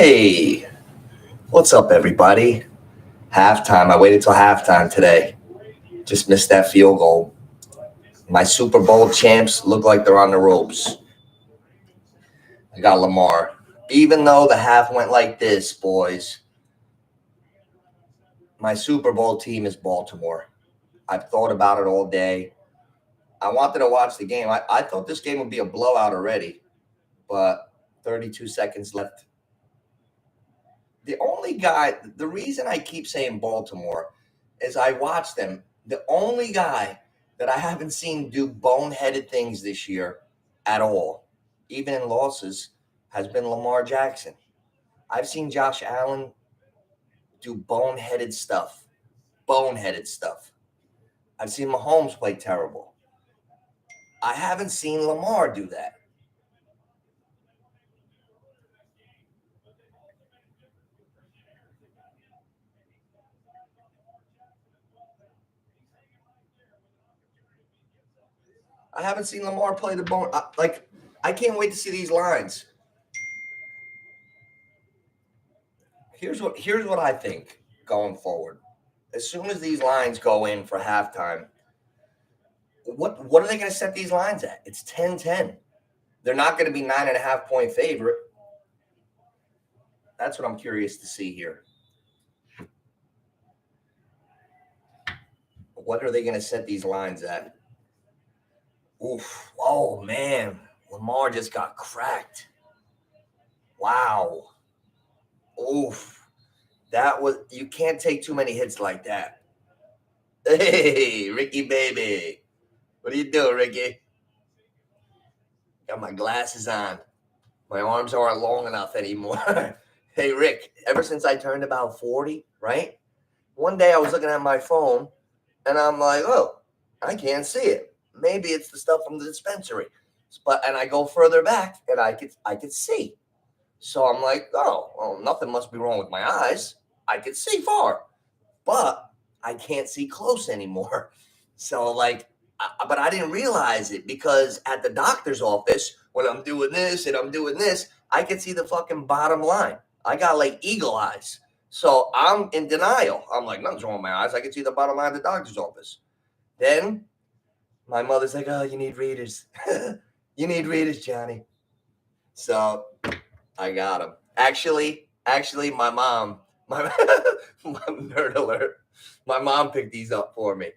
Hey, what's up, everybody? Halftime. I waited till halftime today. Just missed that field goal. My Super Bowl champs look like they're on the ropes. I got Lamar. Even though the half went like this, boys, my Super Bowl team is Baltimore. I've thought about it all day. I wanted to watch the game. I thought this game would be a blowout already, but 32 seconds left. The reason I keep saying Baltimore is I watch them. The only guy that I haven't seen do boneheaded things this year at all, even in losses, has been Lamar Jackson. I've seen Josh Allen do boneheaded stuff. Boneheaded stuff. I've seen Mahomes play terrible. I haven't seen Lamar do that. I haven't seen Lamar play the bone. I can't wait to see these lines. Here's what I think going forward. As soon as these lines go in for halftime, what are they going to set these lines at? It's 10-10. They're not going to be 9.5-point favorite. That's what I'm curious to see here. What are they going to set these lines at? Oof. Oh, man. Lamar just got cracked. Wow. Oof. You can't take too many hits like that. Hey, Ricky, baby. What are you doing, Ricky? Got my glasses on. My arms aren't long enough anymore. Hey, Rick, ever since I turned about 40, right? One day I was looking at my phone, and I'm like, oh, I can't see it. Maybe it's the stuff from the dispensary. And I go further back, and I could see. So I'm like, oh, well, nothing must be wrong with my eyes. I could see far, but I can't see close anymore. So but I didn't realize it because at the doctor's office, when I'm doing this and I'm doing this, I can see the fucking bottom line. I got like eagle eyes. So I'm in denial. I'm like, nothing's wrong with my eyes. I can see the bottom line of the doctor's office. Then my mother's like, oh, you need readers. You need readers, Johnny. So I got them. Actually, my mom, my nerd alert. My mom picked these up for me.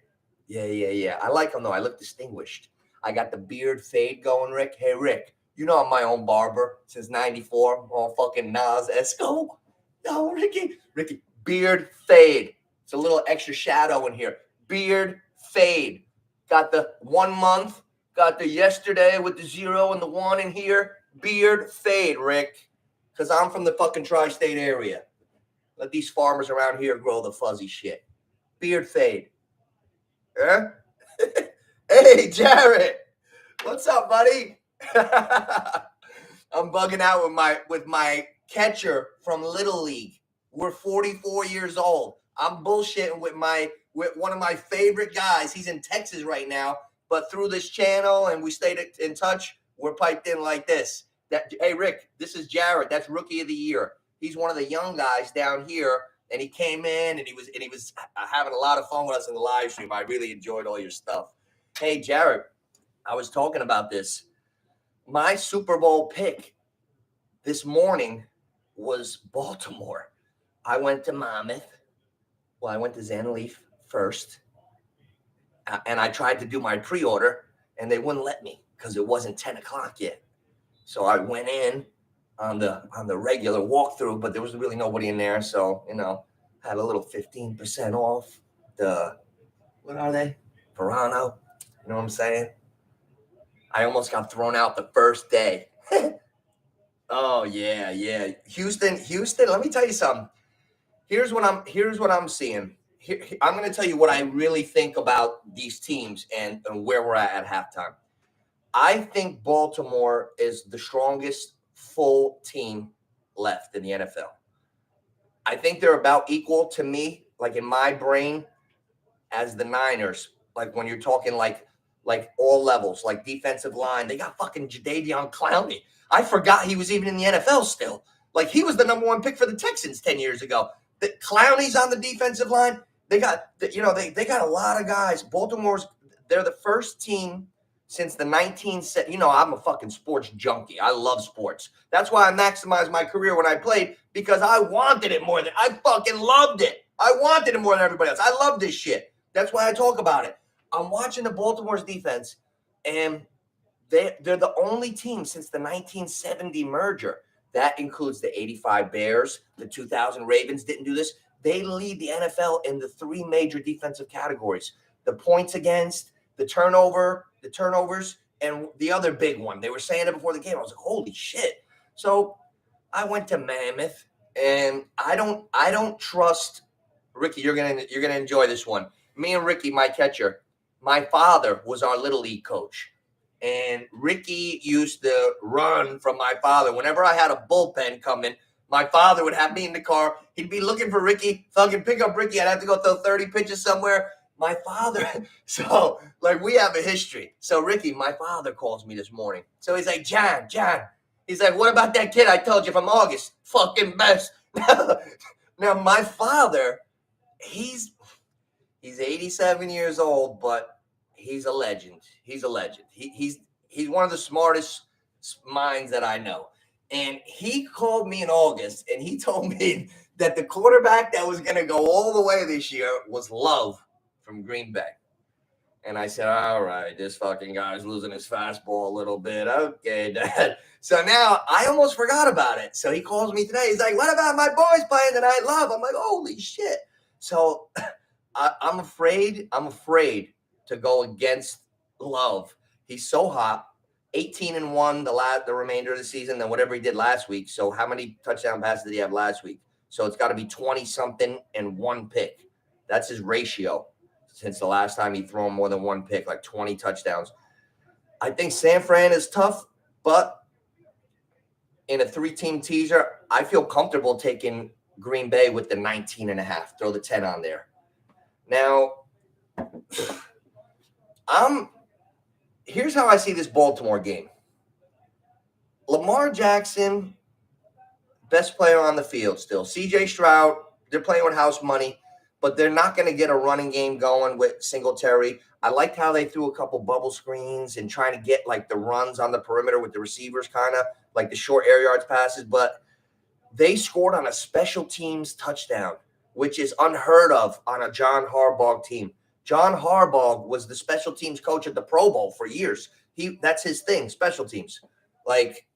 Yeah. I like them though. I look distinguished. I got the beard fade going, Rick. Hey, Rick, you know I'm my own barber since '94. All fucking Nas Esco. No, Ricky, beard fade. It's a little extra shadow in here. Beard fade. Got the 1 month. Got the yesterday with the 0 and the 1 in here. Beard fade, Rick. Because I'm from the fucking tri-state area. Let these farmers around here grow the fuzzy shit. Beard fade. Huh? Hey, Jared. What's up, buddy? I'm bugging out with my catcher from Little League. We're 44 years old. I'm bullshitting with one of my favorite guys. He's in Texas right now, but through this channel and we stayed in touch, we're piped in like this. Hey, Rick, this is Jared. That's Rookie of the Year. He's one of the young guys down here, and he came in and he was having a lot of fun with us in the live stream. I really enjoyed all your stuff. Hey, Jared, I was talking about this. My Super Bowl pick this morning was Baltimore. I went to Monmouth. Well, I went to Zen Leaf first, and I tried to do my pre-order, and they wouldn't let me because it wasn't 10 o'clock yet. So I went in on the regular walkthrough, but there was really nobody in there. So, had a little 15% off what are they? Verano. You know what I'm saying? I almost got thrown out the first day. Oh, yeah. Houston, let me tell you something. Here's what I'm seeing. I'm going to tell you what I really think about these teams and where we're at halftime. I think Baltimore is the strongest full team left in the NFL. I think they're about equal to me, like in my brain, as the Niners. Like when you're talking like all levels, like defensive line. They got fucking Jadeveon Clowney. I forgot he was even in the NFL still. Like, he was the number one pick for the Texans 10 years ago. The Clowney's on the defensive line. They got, they got a lot of guys. They're the first team since the 1970s. I'm a fucking sports junkie. I love sports. That's why I maximized my career when I played, because I wanted it more than I fucking loved it. I wanted it more than everybody else. I love this shit. That's why I talk about it. I'm watching the Baltimore's defense, and they're the only team since the 1970 merger. That includes the 85 Bears, the 2000 Ravens didn't do this. They lead the NFL in the three major defensive categories: the points against, the turnovers, and the other big one. They were saying it before the game. I was like, holy shit. So I went to Mammoth, and I don't trust Ricky. You're gonna enjoy this one. Me and Ricky, my catcher, my father was our little league coach. And Ricky used to run from my father. Whenever I had a bullpen coming, my father would have me in the car. He'd be looking for Ricky. So I could pick up Ricky. I'd have to go throw 30 pitches somewhere. My father, so like we have a history. So Ricky, my father calls me this morning. So he's like, John. He's like, what about that kid I told you from August? Fucking best. Now my father, he's 87 years old, but he's a legend. He's a legend. He's one of the smartest minds that I know. And he called me in August, and he told me that the quarterback that was going to go all the way this year was Love from Green Bay. And I said, all right, this fucking guy's losing his fastball a little bit. Okay, Dad. So now I almost forgot about it. So he calls me today. He's like, what about my boys playing tonight, Love? I'm like, holy shit. So I'm afraid to go against Love. He's so hot. 18-1 the remainder of the season than whatever he did last week. So how many touchdown passes did he have last week? So it's got to be 20-something and one pick. That's his ratio since the last time he thrown more than one pick, like 20 touchdowns. I think San Fran is tough, but in a 3-team teaser, I feel comfortable taking Green Bay with the 19.5. Throw the 10 on there. Now, here's how I see this Baltimore game. Lamar Jackson, best player on the field still. CJ Stroud, they're playing with house money, but they're not going to get a running game going with Singletary. I liked how they threw a couple bubble screens and trying to get like the runs on the perimeter with the receivers, kind of like the short air yards passes, but they scored on a special teams touchdown, which is unheard of on a John Harbaugh team. John Harbaugh was the special teams coach at the Pro Bowl for years. That's his thing, special teams. Like,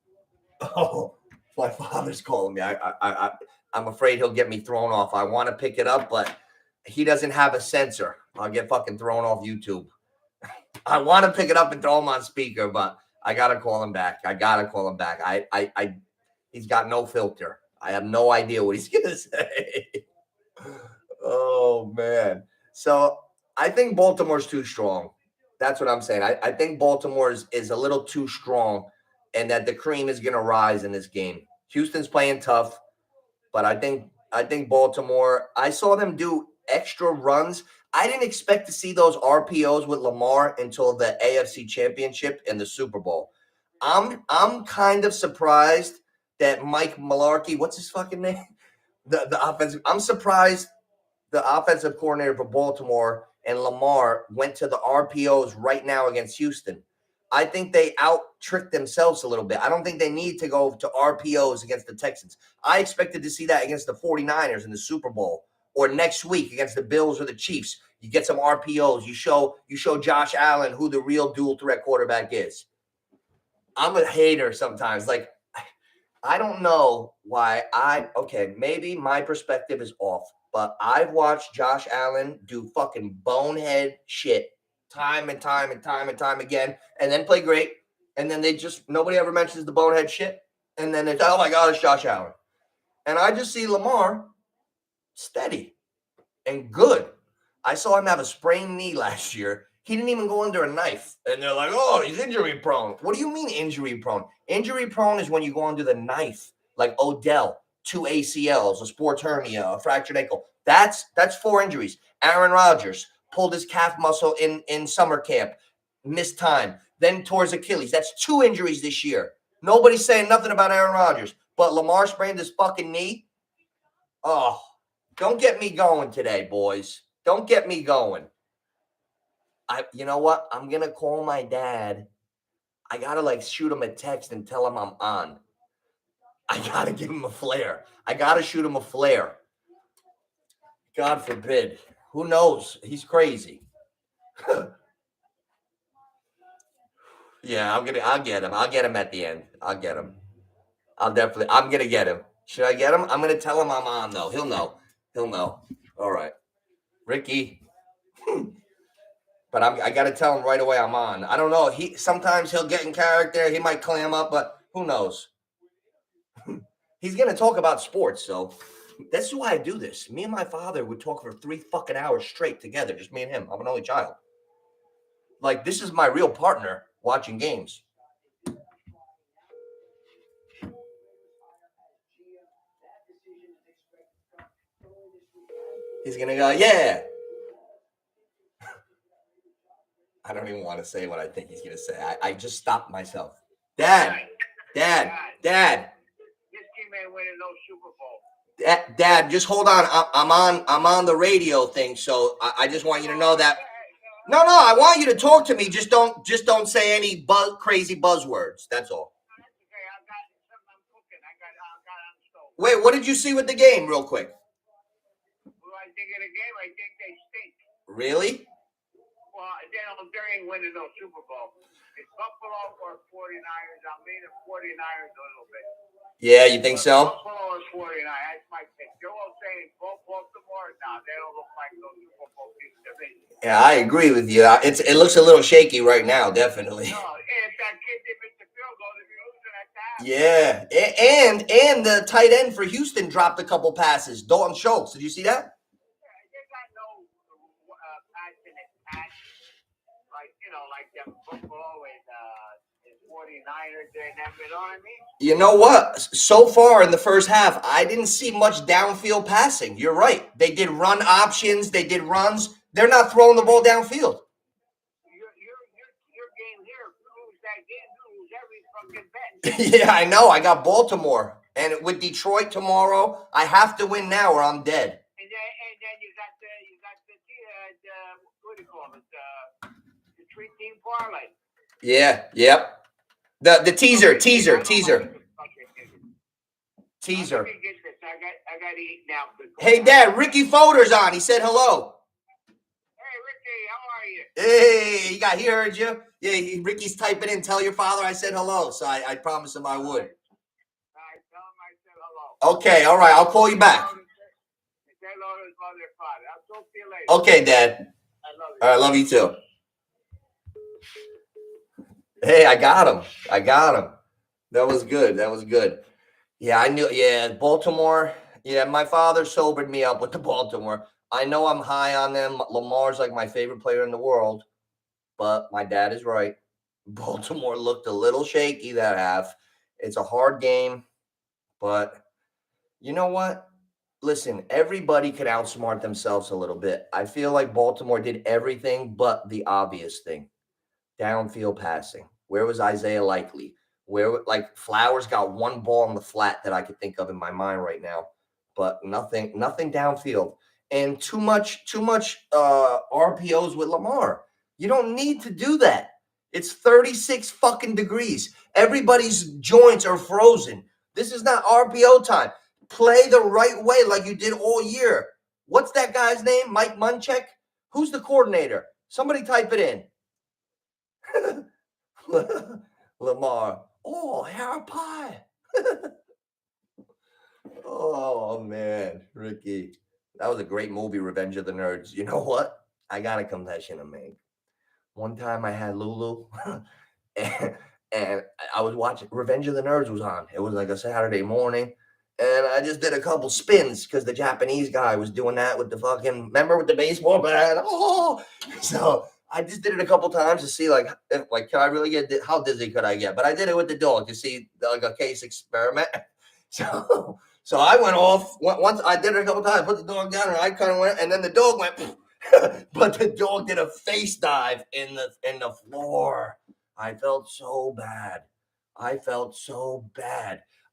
oh, my father's calling me. I'm afraid he'll get me thrown off. I want to pick it up, but he doesn't have a sensor. I'll get fucking thrown off YouTube. I want to pick it up and throw him on speaker, but I gotta call him back. He's got no filter. I have no idea what he's gonna say. Oh man. So I think Baltimore's too strong. That's what I'm saying. I think Baltimore is a little too strong, and that the cream is going to rise in this game. Houston's playing tough, but I think Baltimore, I saw them do extra runs. I didn't expect to see those RPOs with Lamar until the AFC Championship and the Super Bowl. I'm kind of surprised that Mike Mularkey, what's his fucking name? The offensive. I'm surprised the offensive coordinator for Baltimore and Lamar went to the RPOs right now against Houston. I think they out-tricked themselves a little bit. I don't think they need to go to RPOs against the Texans. I expected to see that against the 49ers in the Super Bowl, or next week against the Bills or the Chiefs. You get some RPOs. You show Josh Allen who the real dual threat quarterback is. I'm a hater sometimes. Like, I don't know why maybe my perspective is off. But I've watched Josh Allen do fucking bonehead shit time and time again, and then play great. And then nobody ever mentions the bonehead shit. And then it's, oh my God, it's Josh Allen. And I just see Lamar steady and good. I saw him have a sprained knee last year. He didn't even go under a knife. And they're like, oh, he's injury prone. What do you mean injury prone? Injury prone is when you go under the knife, like Odell. 2 ACLs, a sports hernia, a fractured ankle. That's 4 injuries. Aaron Rodgers pulled his calf muscle in summer camp, missed time, then tore his Achilles. That's 2 injuries this year. Nobody's saying nothing about Aaron Rodgers. but Lamar sprained his fucking knee. Oh, don't get me going today, boys. Don't get me going. You know what? I'm going to call my dad. I got to shoot him a text and tell him I'm on. I got to give him a flare. I got to shoot him a flare. God forbid. Who knows? He's crazy. Yeah, I'll get him. I'll get him at the end. I'll get him. I'm going to get him. Should I get him? I'm going to tell him I'm on, though. He'll know. All right. Ricky. But I got to tell him right away I'm on. I don't know. Sometimes he'll get in character. He might clam up, but who knows? He's going to talk about sports, so that's why I do this. Me and my father would talk for 3 fucking hours straight together, just me and him. I'm an only child. This is my real partner watching games. He's going to go, yeah. I don't even want to say what I think he's going to say. I just stopped myself. Dad. This team ain't winning no Super Bowl. Dad, just hold on. I'm on the radio thing, so I just want you to know that. No, I want you to talk to me. Just don't say any crazy buzzwords. That's all. Okay, I got something I'm cooking. I got on the stove. Wait, what did you see with the game, real quick? What do I think of the game? I think they stink. Really? Well, they ain't winning no Super Bowl. It's Buffalo or 49ers. I'm leaning 49ers a little bit. Yeah, you think so? Buffalo is 49. That's my pick. Joe saying Baltimore. Now they don't look like those Super Bowl division. Yeah, I agree with you. It looks a little shaky right now, definitely. No, if that kid didn't miss the field goal, they'd be losing at that. Yeah, and the tight end for Houston dropped a couple passes. Dalton Schultz. Did you see that? Yeah, they got no passionate pass. Like them Buffalo and 49ers and them, you know what I mean? You know what? So far in the first half, I didn't see much downfield passing. You're right. They did run options. They did runs. They're not throwing the ball downfield. Your game here, lose that game, you lose every fucking bet. Yeah, I know. I got Baltimore. And with Detroit tomorrow, I have to win now or I'm dead. And then you got the what do you call it? The 3-team parlay. Yeah, yep. The teaser. Let me get this. I got to eat now. Hey, Dad, Ricky Foder's on. He said hello. Hey, Ricky, how are you? Hey, he heard you. Yeah, Ricky's typing in, tell your father I said hello. So I promised him I would. All right, tell him I said hello. Okay, all right. I'll call you back. Say hello to his mother and father. I'll talk to you later. Okay, Dad. I love you. All right, love you too. Hey, I got him. That was good. Yeah, I knew. Yeah, Baltimore. Yeah, my father sobered me up with the Baltimore. I know I'm high on them. Lamar's like my favorite player in the world, but my dad is right. Baltimore looked a little shaky that half. It's a hard game, but you know what? Listen, everybody could outsmart themselves a little bit. I feel like Baltimore did everything but the obvious thing. Downfield passing. Where was Isaiah Likely? Where Flowers got one ball in the flat that I could think of in my mind right now, but nothing downfield, and too much RPOs with Lamar. You don't need to do that. It's 36 fucking degrees. Everybody's joints are frozen. This is not RPO time. Play the right way like you did all year. What's that guy's name? Mike Munchak? Who's the coordinator? Somebody type it in. Lamar. Oh, hair pie. Oh, man. Ricky. That was a great movie, Revenge of the Nerds. You know what? I got a confession to make. One time I had Lulu and I was watching Revenge of the Nerds was on. It was like a Saturday morning. And I just did a couple spins because the Japanese guy was doing that with the fucking, remember with the baseball bat? Oh, so I just did it a couple times to see if can I really get, how dizzy could I get? But I did it with the dog to see a case experiment. So I went off once. I did it a couple times, put the dog down, and I kind of went, and then the dog went, but the dog did a face dive in the floor. I felt so bad.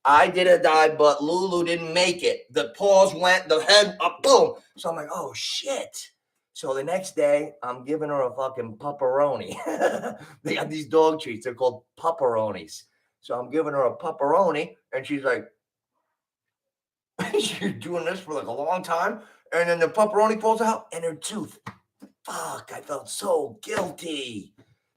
I did a dive, but Lulu didn't make it. The paws went, the head up, boom. So I'm like, oh shit. So the next day, I'm giving her a fucking pepperoni. They got these dog treats. They're called pepperonis. So I'm giving her a pepperoni, and she's like, she's doing this for like a long time. And then the pepperoni falls out, and her tooth. Fuck, I felt so guilty.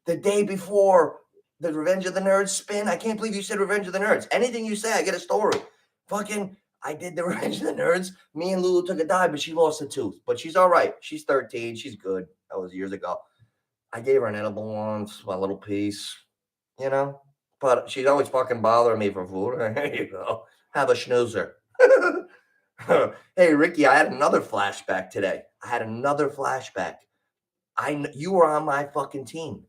The day before the Revenge of the Nerds spin, I can't believe you said Revenge of the Nerds. Anything you say, I get a story. Fucking, I did the Revenge of the Nerds. Me and Lulu took a dive, but she lost a tooth. But she's all right. She's 13. She's good. That was years ago. I gave her an edible once, a little piece, you know. But she's always fucking bothering me for food. Here you go. Have a snoozer. Hey, Ricky, I had another flashback today. You were on my fucking team.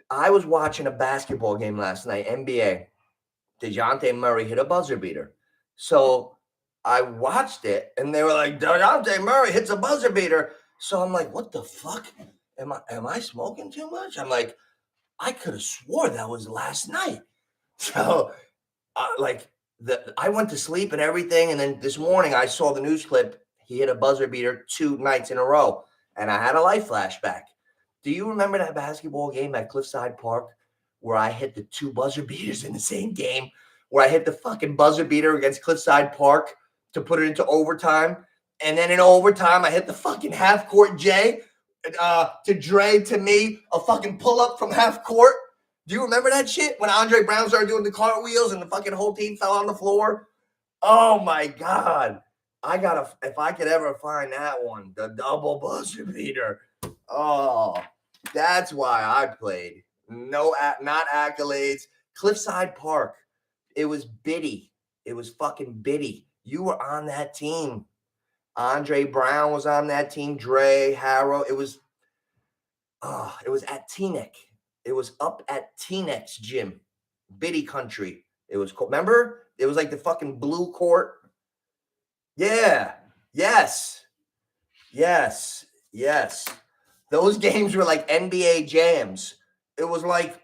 I was watching a basketball game last night, NBA. DeJounte Murray hit a buzzer beater. So I watched it, and they were like, DeJounte Murray hits a buzzer beater. So I'm like, what the fuck? Am I smoking too much? I'm like, I could have swore that was last night. So I went to sleep and everything, and then this morning I saw the news clip. He hit a buzzer beater 2 nights in a row, and I had a life flashback. Do you remember that basketball game at Cliffside Park where I hit the 2 buzzer beaters in the same game? Where I hit the fucking buzzer beater against Cliffside Park to put it into overtime, and then in overtime I hit the fucking half court J to Dre to me a fucking pull up from half court. Do you remember that shit when Andre Brown started doing the cartwheels and the fucking whole team fell on the floor? Oh my God. If I could ever find that one, the double buzzer beater. Oh, that's why I played. No, not accolades. Cliffside Park. It was Biddy. It was fucking Biddy. You were on that team. Andre Brown was on that team. Dre, Harrow. It was at Teaneck. It was up at Teaneck's gym, Biddy Country. It was cool. Remember? It was like the fucking blue court. Yeah. Yes. Those games were like NBA jams. It was like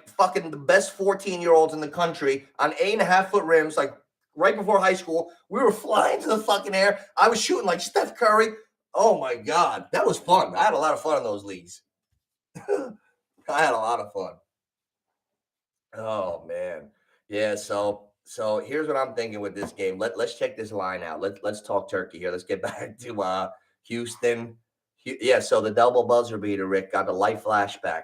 fucking the best 14-year-olds in the country on 8.5-foot rims, like right before high school. We were flying to the fucking air. I was shooting like Steph Curry. Oh my God. That was fun. I had a lot of fun in those leagues. I had a lot of fun. Oh man. Yeah, so here's what I'm thinking with this game. Let's check this line out. Let's talk turkey here. Let's get back to Houston. Yeah, so the double buzzer beater, Rick, got the life flashback.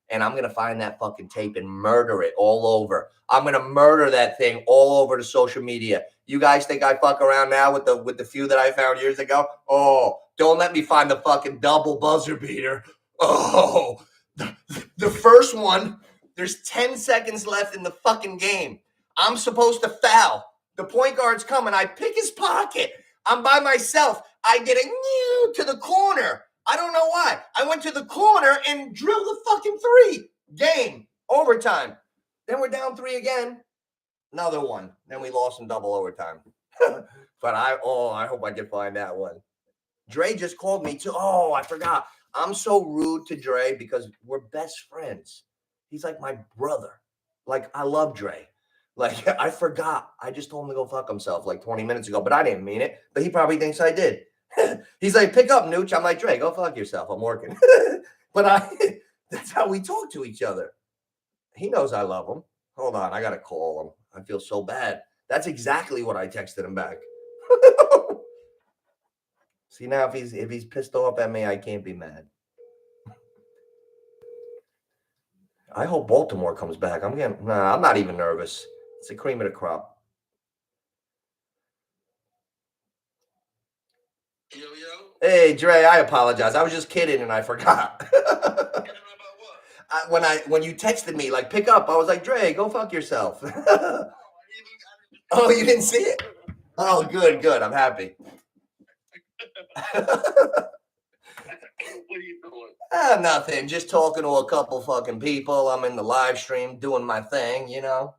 And I'm gonna find that fucking tape and murder it all over. I'm gonna murder that thing all over the social media. You guys think I fuck around now with the few that I found years ago? Oh, don't let me find the fucking double buzzer beater. Oh, the first one. There's 10 seconds left in the fucking game. I'm supposed to foul. The point guard's coming. I pick his pocket. I'm by myself. I get a new to the corner. I don't know why. I went to the corner and drilled the fucking 3. Game. Overtime. Then we're down 3 again. Another one. Then we lost in double overtime. But I hope I can find that one. Dre just called me too. Oh, I forgot. I'm so rude to Dre because we're best friends. He's like my brother. Like, I love Dre. Like, I forgot. I just told him to go fuck himself like 20 minutes ago, but I didn't mean it. But he probably thinks I did. He's like, pick up, Nooch. I'm like, Dre, go fuck yourself. I'm working. But that's how we talk to each other. He knows I love him. Hold on. I got to call him. I feel so bad. That's exactly what I texted him back. See, now if he's pissed off at me, I can't be mad. I hope Baltimore comes back. I'm not even nervous. It's the cream of the crop. Yo. Hey, Dre, I apologize. I was just kidding and I forgot. When you texted me, like, pick up, I was like, Dre, go fuck yourself. Oh, you didn't see it? Oh, good. I'm happy. What are you doing? Nothing. Just talking to a couple fucking people. I'm in the live stream doing my thing, you know.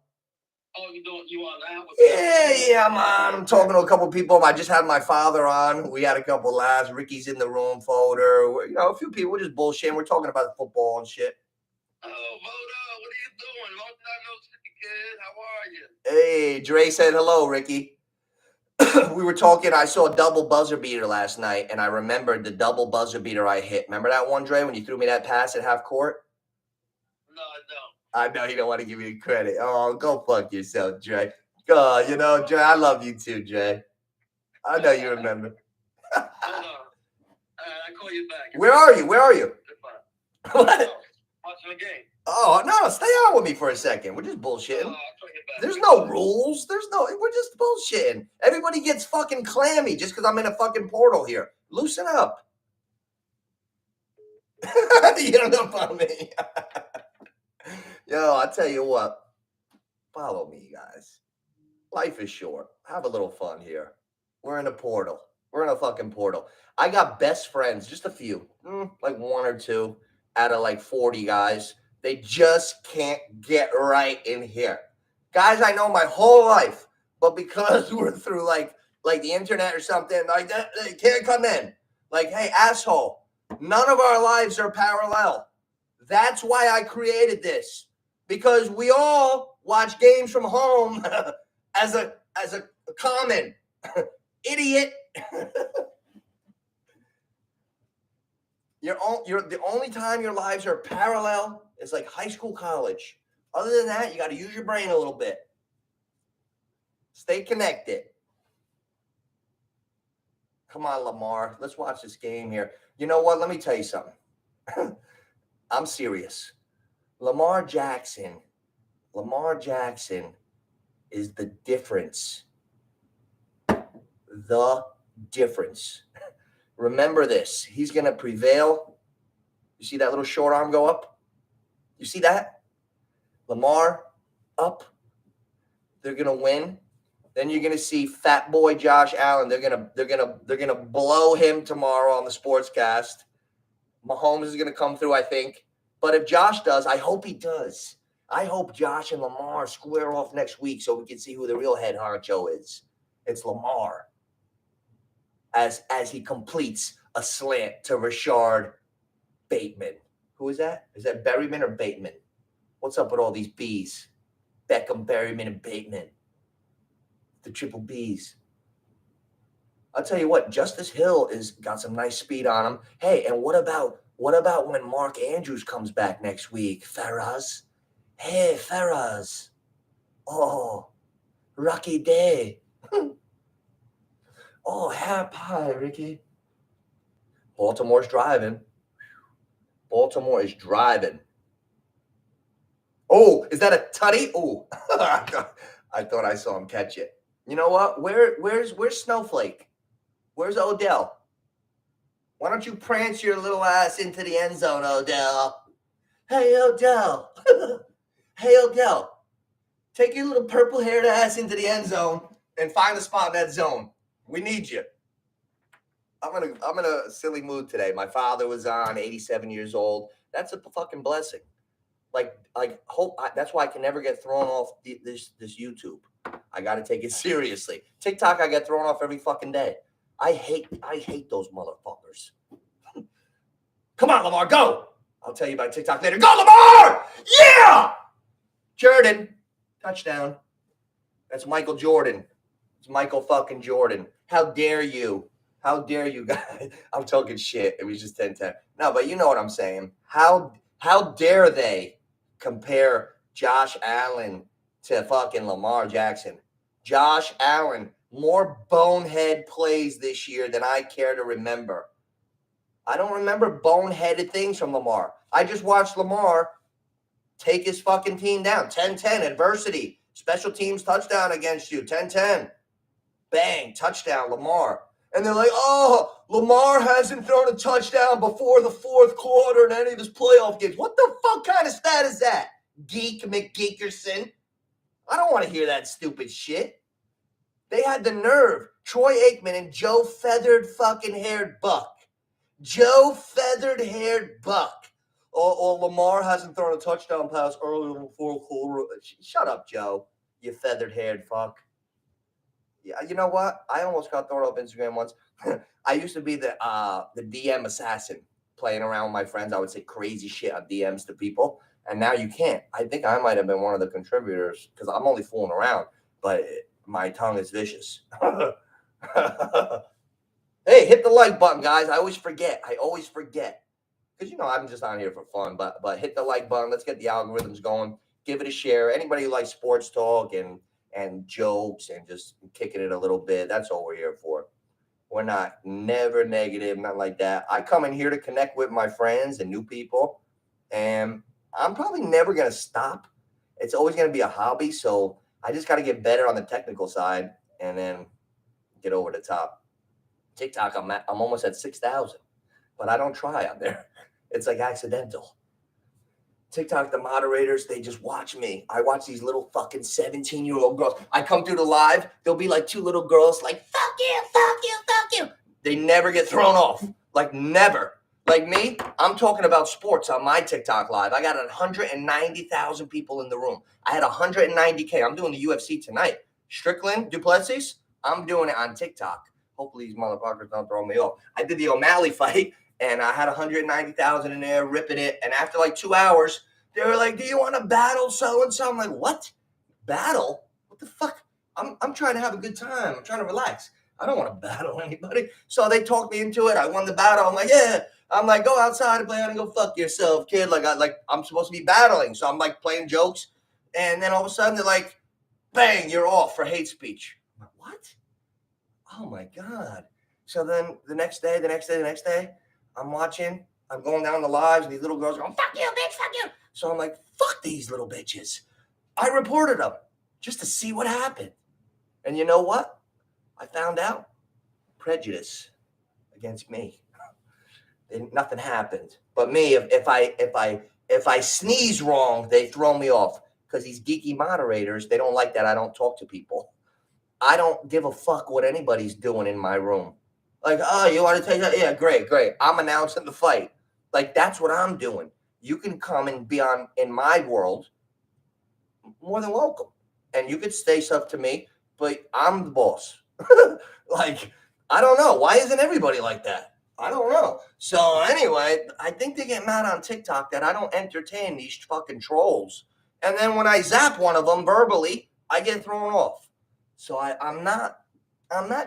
Oh, you on now? Yeah, I'm on. I'm talking to a couple people. I just had my father on. We had a couple laughs. Ricky's in the room, folder. A few people. We're just bullshitting. We're talking about football and shit. Oh, hold on. What are you doing? Long time no see, good. How are you? Hey, Dre said hello, Ricky. We were talking. I saw a double buzzer beater last night, and I remembered the double buzzer beater I hit. Remember that one, Dre, when you threw me that pass at half court? No, I don't. I know you don't want to give me the credit. Oh, go fuck yourself, Dre. God, Dre, I love you too, Dre. I know you remember. Hold on. I call you back. Where are you? What? Watching the game. Oh, no, stay on with me for a second. We're just bullshitting. There's no rules. We're just bullshitting. Everybody gets fucking clammy just because I'm in a fucking portal here. Loosen up. You don't know about me. Yo, I'll tell you what. Follow me, guys. Life is short. Have a little fun here. We're in a portal. We're in a fucking portal. I got best friends, just a few, like one or two out of like 40 guys. They just can't get right in here. Guys I know my whole life, but because we're through like the internet or something, like that, they can't come in. Like, hey, asshole, none of our lives are parallel. That's why I created this. Because we all watch games from home as a common idiot. You're the only time your lives are parallel is like high school, college. Other than that, you got to use your brain a little bit. Stay connected. Come on, Lamar. Let's watch this game here. You know what? Let me tell you something. I'm serious. Lamar Jackson is the difference. The difference. Remember this. He's going to prevail. You see that little short arm go up? You see that? Lamar up. They're going to win. Then you're going to see fat boy Josh Allen. They're going to blow him tomorrow on the sportscast. Mahomes is going to come through, I think. But if Josh does, I hope he does. I hope Josh and Lamar square off next week so we can see who the real head honcho is. It's Lamar. As he completes a slant to Rashard Bateman. Who is that? Is that Berryman or Bateman? What's up with all these B's? Beckham, Berryman, and Bateman. The triple B's. I'll tell you what, Justice Hill is got some nice speed on him. Hey, and what about when Mark Andrews comes back next week? Ferraz? Hey, Ferraz. Oh, lucky day. Oh, hair pie, Ricky. Baltimore's driving. Baltimore is driving. Oh, is that a tutty? Oh, I thought I saw him catch it. You know what? Where's Snowflake? Where's Odell? Why don't you prance your little ass into the end zone, Odell? Hey, Odell. Hey, Odell. Take your little purple-haired ass into the end zone and find a spot in that zone. We need you. I'm in a silly mood today. My father was on, 87 years old. That's a fucking blessing. That's why I can never get thrown off this YouTube. I got to take it seriously. TikTok, I get thrown off every fucking day. I hate those motherfuckers. Come on, Lamar, go. I'll tell you about TikTok later. Go, Lamar! Yeah! Jordan, touchdown. That's Michael Jordan. It's Michael fucking Jordan. How dare you? How dare you guys? I'm talking shit. It was just 10-10. No, but you know what I'm saying. How dare they compare Josh Allen to fucking Lamar Jackson? Josh Allen, more bonehead plays this year than I care to remember. I don't remember boneheaded things from Lamar. I just watched Lamar take his fucking team down. 10-10, adversity. Special teams touchdown against you. 10-10. Bang, touchdown, Lamar. And they're like, oh, Lamar hasn't thrown a touchdown before the fourth quarter in any of his playoff games. What the fuck kind of stat is that? Geek McGeekerson. I don't want to hear that stupid shit. They had the nerve. Troy Aikman and Joe Feathered-fucking-haired Buck. Joe Feathered-haired Buck. Or Lamar hasn't thrown a touchdown pass early in the fourth quarter. Shut up, Joe, you feathered-haired fuck. Yeah, you know what? I almost got thrown off Instagram once. I used to be the DM assassin, playing around with my friends. I would say crazy shit on DMs to people, And now you can't. I think I might have been one of the contributors because I'm only fooling around, but my tongue is vicious. Hey, hit the like button, guys. I always forget. Because I'm just on here for fun, but hit the like button. Let's get the algorithms going. Give it a share. Anybody who likes sports talk and jokes and just kicking it a little bit, that's all we're here for. We're not never negative, not like that. I come in here to connect with my friends and new people, and I'm probably never gonna stop. It's always gonna be a hobby, so I just got to get better on the technical side and then get over the top. TikTok, I'm almost at 6,000, but I don't try on there. It's like accidental. TikTok, the moderators, they just watch me. I watch these little fucking 17-year-old girls. I come through the live, there'll be like two little girls like, fuck you, fuck you, fuck you. They never get thrown off. Like never. Like me, I'm talking about sports on my TikTok live. I got 190,000 people in the room. I had 190K. I'm doing the UFC tonight. Strickland, Duplessis, I'm doing it on TikTok. Hopefully these motherfuckers don't throw me off. I did the O'Malley fight, and I had 190,000 in there ripping it. And after like 2 hours, they were like, do you want to battle so-and-so? I'm like, what? Battle? What the fuck? I'm trying to have a good time. I'm trying to relax. I don't want to battle anybody. So they talked me into it. I won the battle. I'm like, yeah. I'm like, go outside and play out and go fuck yourself, kid. Like I'm supposed to be battling. So I'm like playing jokes. And then all of a sudden they're like, bang, you're off for hate speech. I'm like, what? Oh my God. So then the next day, I'm watching. I'm going down the lives, and these little girls are going, fuck you, bitch, fuck you. So I'm like, fuck these little bitches. I reported them just to see what happened. And you know what? I found out prejudice against me. Nothing happened. But me, if I sneeze wrong, they throw me off. Because these geeky moderators, they don't like that I don't talk to people. I don't give a fuck what anybody's doing in my room. Like, oh, you want to take that? Yeah, great. I'm announcing the fight. Like, that's what I'm doing. You can come and be on in my world. More than welcome. And you could say stuff to me, but I'm the boss. Like, I don't know. Why isn't everybody like that? I don't know. So anyway, I think they get mad on TikTok that I don't entertain these fucking trolls. And then when I zap one of them verbally, I get thrown off. So I'm not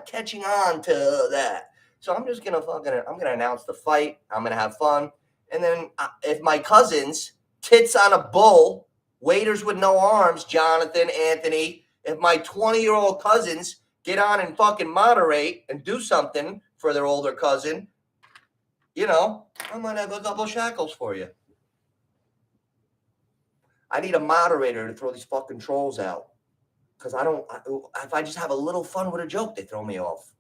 catching on to that. So I'm just gonna announce the fight. I'm gonna have fun. And then if my cousins tits on a bull, waiters with no arms, Jonathan, Anthony, if my 20-year-old cousins get on and fucking moderate and do something for their older cousin, I might have a couple shackles for you. I need a moderator to throw these fucking trolls out. Because if I just have a little fun with a joke, they throw me off.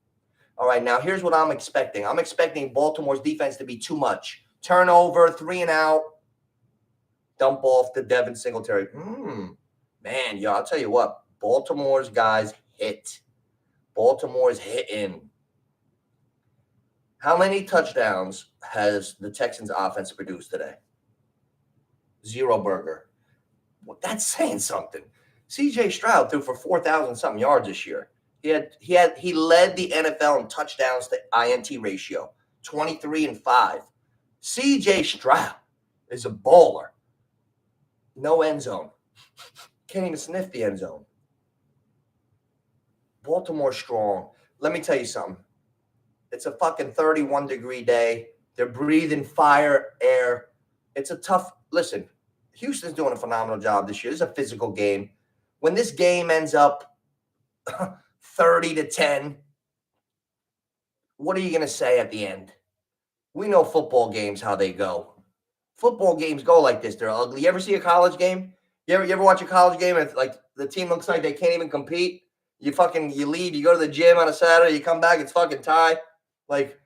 All right, now here's what I'm expecting. I'm expecting Baltimore's defense to be too much. Turnover, 3 and out. Dump off to Devin Singletary. Man, yo, I'll tell you what. Baltimore's guys hit. Baltimore's hitting. How many touchdowns has the Texans offense produced today? 0 burger. Well, that's saying something. CJ Stroud threw for 4,000 something yards this year. He led the NFL in touchdowns to INT ratio, 23-5. CJ Stroud is a baller. No end zone. Can't even sniff the end zone. Baltimore strong. Let me tell you something. It's a fucking 31-degree day. They're breathing fire, air. It's a tough, listen, Houston's doing a phenomenal job this year. This is a physical game. When this game ends up 30-10, what are you going to say at the end? We know football games, how they go. Football games go like this. They're ugly. You ever see a college game? You ever watch a college game and it's like the team looks like they can't even compete? You leave, you go to the gym on a Saturday, you come back, it's fucking tie. Like,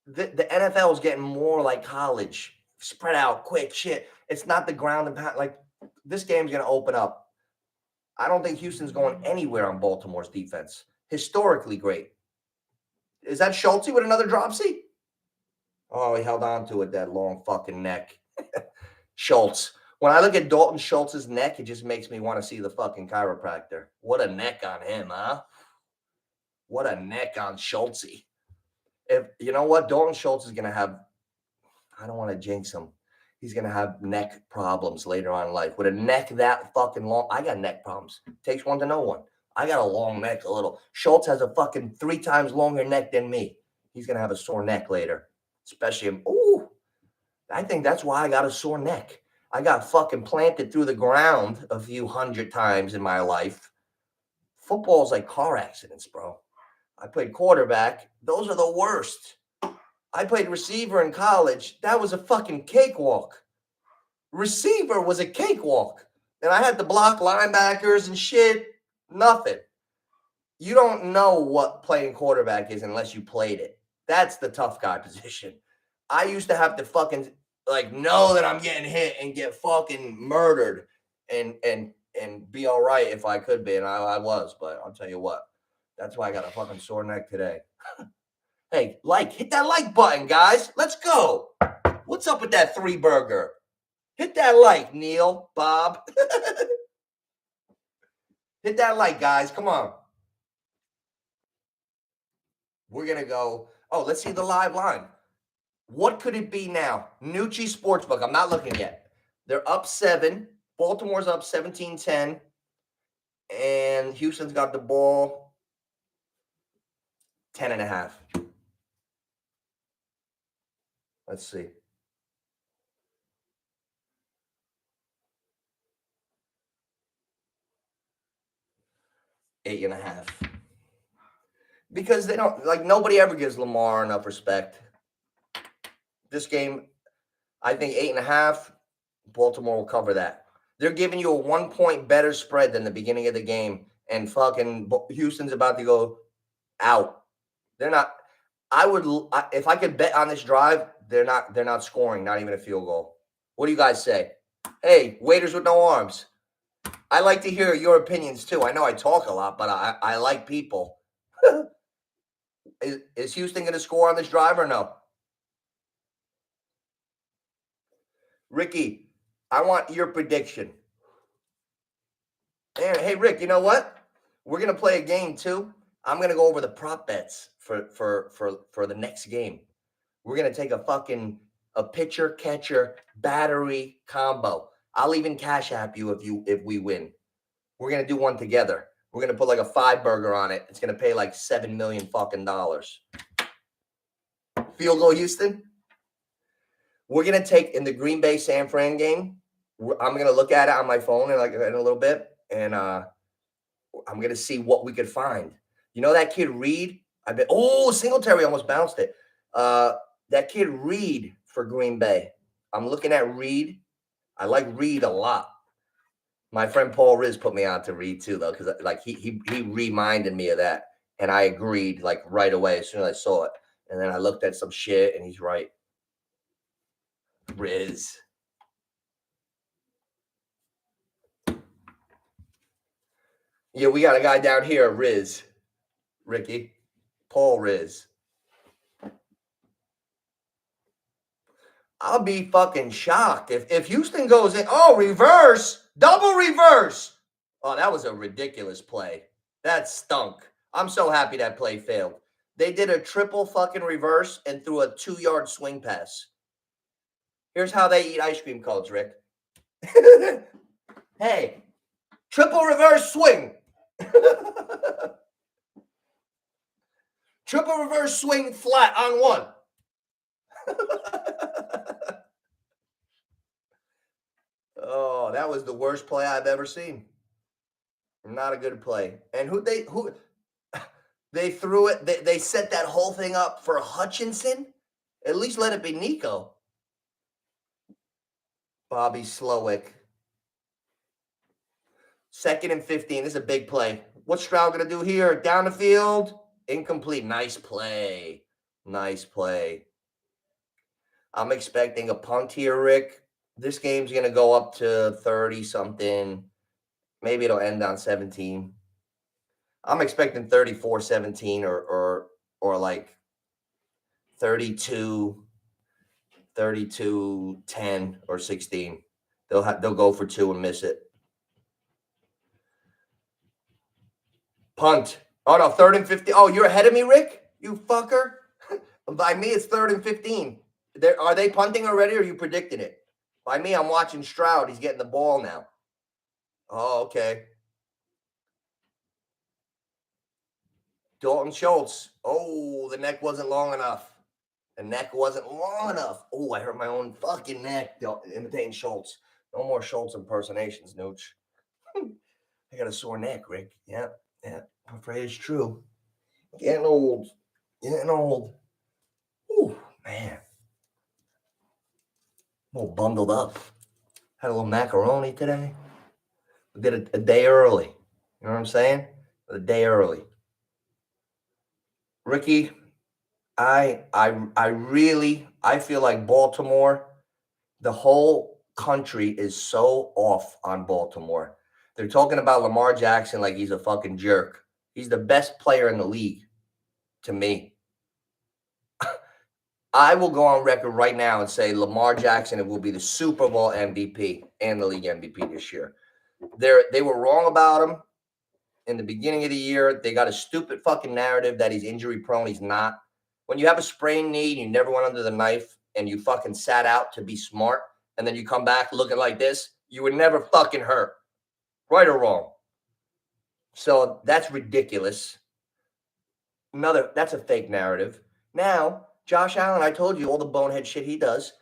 the NFL is getting more like college. Spread out, quick shit. It's not the ground and pound. Like, this game's going to open up. I don't think Houston's going anywhere on Baltimore's defense. Historically great. Is that Schultze with another dropsy? Oh, he held on to it, that long fucking neck. Schultz. When I look at Dalton Schultz's neck, it just makes me want to see the fucking chiropractor. What a neck on him, huh? What a neck on Schultze. If you know what, Dalton Schultz is going to have, I don't want to jinx him. he's going to have neck problems later on in life. With a neck that fucking long, I got neck problems. Takes one to know one. I got a long neck, a little. Schultz has a fucking 3 times longer neck than me. He's going to have a sore neck later. Especially, I think that's why I got a sore neck. I got fucking planted through the ground a few 100 times in my life. Football's like car accidents, bro. I played quarterback. Those are the worst. I played receiver in college. That was a fucking cakewalk. Receiver was a cakewalk. And I had to block linebackers and shit. Nothing. You don't know what playing quarterback is unless you played it. That's the tough guy position. I used to have to fucking know that I'm getting hit and get fucking murdered and be all right if I could be. And I was, but I'll tell you what. That's why I got a fucking sore neck today. Hey, hit that like button, guys. Let's go. What's up with that 3 burger? Hit that like, Neil, Bob. Hit that like, guys. Come on. We're going to go. Oh, let's see the live line. What could it be now? NOOCH Sportsbook. I'm not looking yet. They're up 7. Baltimore's up 17-10. And Houston's got the ball 10.5. Let's see. Eight and a half. Because they don't, nobody ever gives Lamar enough respect. This game, I think 8.5, Baltimore will cover that. They're giving you a 1 point better spread than the beginning of the game, and fucking Houston's about to go out. They're not. If I could bet on this drive, they're not scoring, not even a field goal. What do you guys say? Hey, waiters with no arms. I like to hear your opinions too. I know I talk a lot, but I like people. Is Houston going to score on this drive or no? Ricky, I want your prediction. And hey, Rick, you know what? We're going to play a game too. I'm going to go over the prop bets for the next game. We're going to take a pitcher catcher battery combo. I'll even cash app you if we win. We're going to do one together. We're going to put a 5 burger on it. It's going to pay $7 million fucking dollars. Field goal, Houston. We're going to take in the Green Bay San Fran game. I'm going to look at it on my phone in a little bit, and I'm going to see what we could find. You know that kid Reed? I bet. Oh, Singletary almost bounced it. That kid Reed for Green Bay. I'm looking at Reed. I like Reed a lot. My friend Paul Riz put me on to Reed too, though, because he reminded me of that, and I agreed right away as soon as I saw it. And then I looked at some shit, and he's right. Riz. Yeah, we got a guy down here, Riz. Ricky. Paul Riz. I'll be fucking shocked if Houston goes in. Oh, reverse. Double reverse. Oh, that was a ridiculous play. That stunk. I'm so happy that play failed. They did a triple fucking reverse and threw a 2-yard swing pass. Here's how they eat ice cream cones, Rick. Hey, triple reverse swing. Triple reverse swing flat on 1. Oh, that was the worst play I've ever seen. Not a good play. And who they threw it. They set that whole thing up for Hutchinson. At least let it be Nico. Bobby Slowick. 2nd and 15. This is a big play. What's Stroud going to do here? Down the field. Incomplete. Nice play. Nice play. I'm expecting a punt here, Rick. This game's going to go up to 30-something. Maybe it'll end on 17. I'm expecting 34-17 or 32, 32-10 or 16. They'll go for 2 and miss it. Punt. Oh, no, 3rd and 15. Oh, you're ahead of me, Rick? You fucker. By me, it's 3rd and 15. Are they punting already, or are you predicting it? By me, I'm watching Stroud. He's getting the ball now. Oh, okay. Dalton Schultz. Oh, the neck wasn't long enough. The neck wasn't long enough. Oh, I hurt my own fucking neck imitating Schultz. No more Schultz impersonations, Nooch. I got a sore neck, Rick. Yeah. I'm afraid it's true. Getting old. Ooh, man. I'm all bundled up. Had a little macaroni today. Did it a day early. You know what I'm saying? A day early. Ricky, I feel like Baltimore, the whole country is so off on Baltimore. They're talking about Lamar Jackson like he's a fucking jerk. He's the best player in the league to me. I will go on record right now and say Lamar Jackson will be the Super Bowl MVP and the league MVP this year. They were wrong about him in the beginning of the year. They got a stupid fucking narrative that he's injury prone. He's not. When you have a sprained knee and you never went under the knife and you fucking sat out to be smart and then you come back looking like this, you were never fucking hurt. Right or wrong? So that's ridiculous. That's a fake narrative. Now, Josh Allen, I told you all the bonehead shit he does.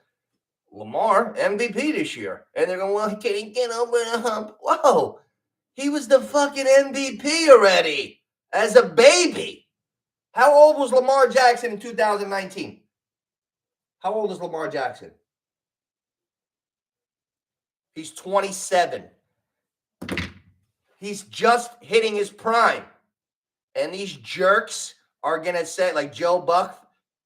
Lamar, MVP this year. And they're going, well, he can't get over the hump. Whoa. He was the fucking MVP already as a baby. How old was Lamar Jackson in 2019? How old is Lamar Jackson? He's 27. He's just hitting his prime. And these jerks are going to say, like Joe Buck,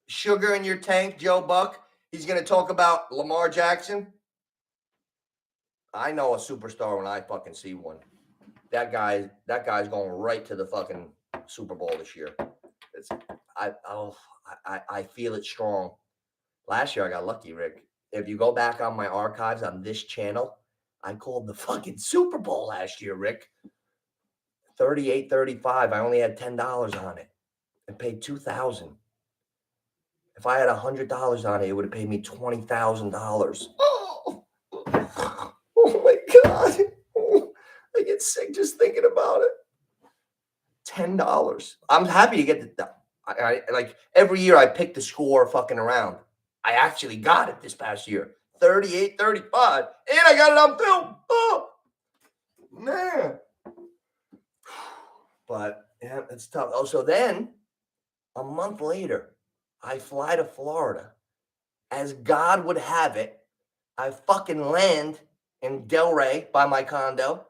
sugar in your tank, Joe Buck. He's going to talk about Lamar Jackson. I know a superstar when I fucking see one. That guy's going right to the fucking Super Bowl this year. I feel it strong. Last year I got lucky, Rick. If you go back on my archives on this channel, I called the fucking Super Bowl last year, Rick. 38-35. I only had $10 on it and paid $2,000. If I had $100 on it, it would have paid me $20,000. Oh my God. I get sick just thinking about it. $10. I'm happy to get I like every year I pick the score fucking around. I actually got it this past year. 38-35. And I got it on film. Oh, man. But yeah, it's tough. Oh, so then a month later, I fly to Florida. As God would have it, I fucking land in Delray by my condo.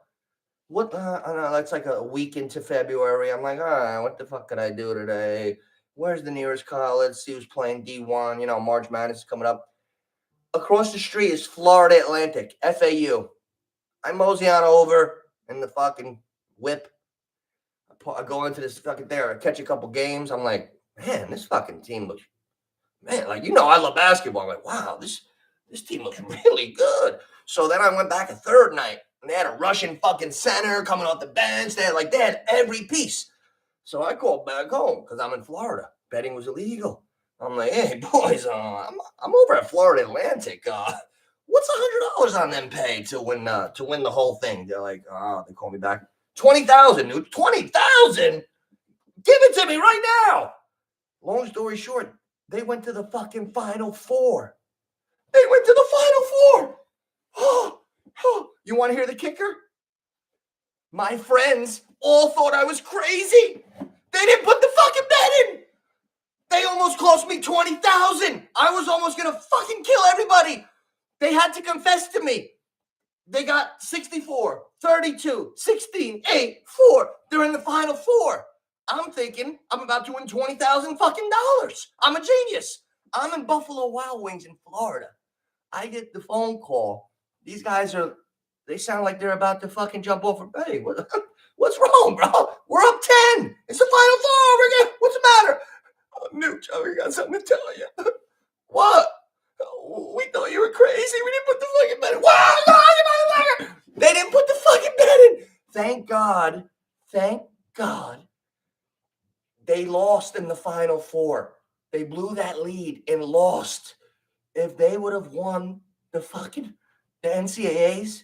What? I don't know. That's like a week into February. I'm like, all right, what the fuck could I do today? Where's the nearest college? See who's playing D1. You know, March Madness is coming up. Across the street is Florida Atlantic, FAU. I mosey on over in the fucking whip. I go into this fucking there. I catch a couple games. I'm like, man, this fucking team looks, man, like, you know, I love basketball. I'm like, wow, this team looks really good. So then I went back a third night. And they had a Russian fucking center coming off the bench. They had every piece. So I called back home because I'm in Florida. Betting was illegal. I'm like, hey, boys, I'm over at Florida Atlantic. What's $100 on them pay to win the whole thing? They're like, they call me back. 20,000, dude. 20,000? Give it to me right now. Long story short, they went to the fucking Final Four. You want to hear the kicker? My friends all thought I was crazy. They didn't put the fucking bet in. They almost cost me 20,000. I was almost going to fucking kill everybody. They had to confess to me. They got 64, 32, 16, 8, 4. They're in the Final Four. I'm thinking I'm about to win $20,000 fucking dollars. I'm a genius. I'm in Buffalo Wild Wings in Florida. I get the phone call. These guys they sound like they're about to fucking jump off a bay. What's wrong, bro? We're up 10. It's the Final Four. What's the matter? Oh, NOOCH, we got something to tell you. What? We thought you were crazy. We didn't put the fucking bet in. Wow, no, they didn't put the fucking bet in. Thank God. They lost in the Final Four. They blew that lead and lost. If they would have won the fucking The NCAAs,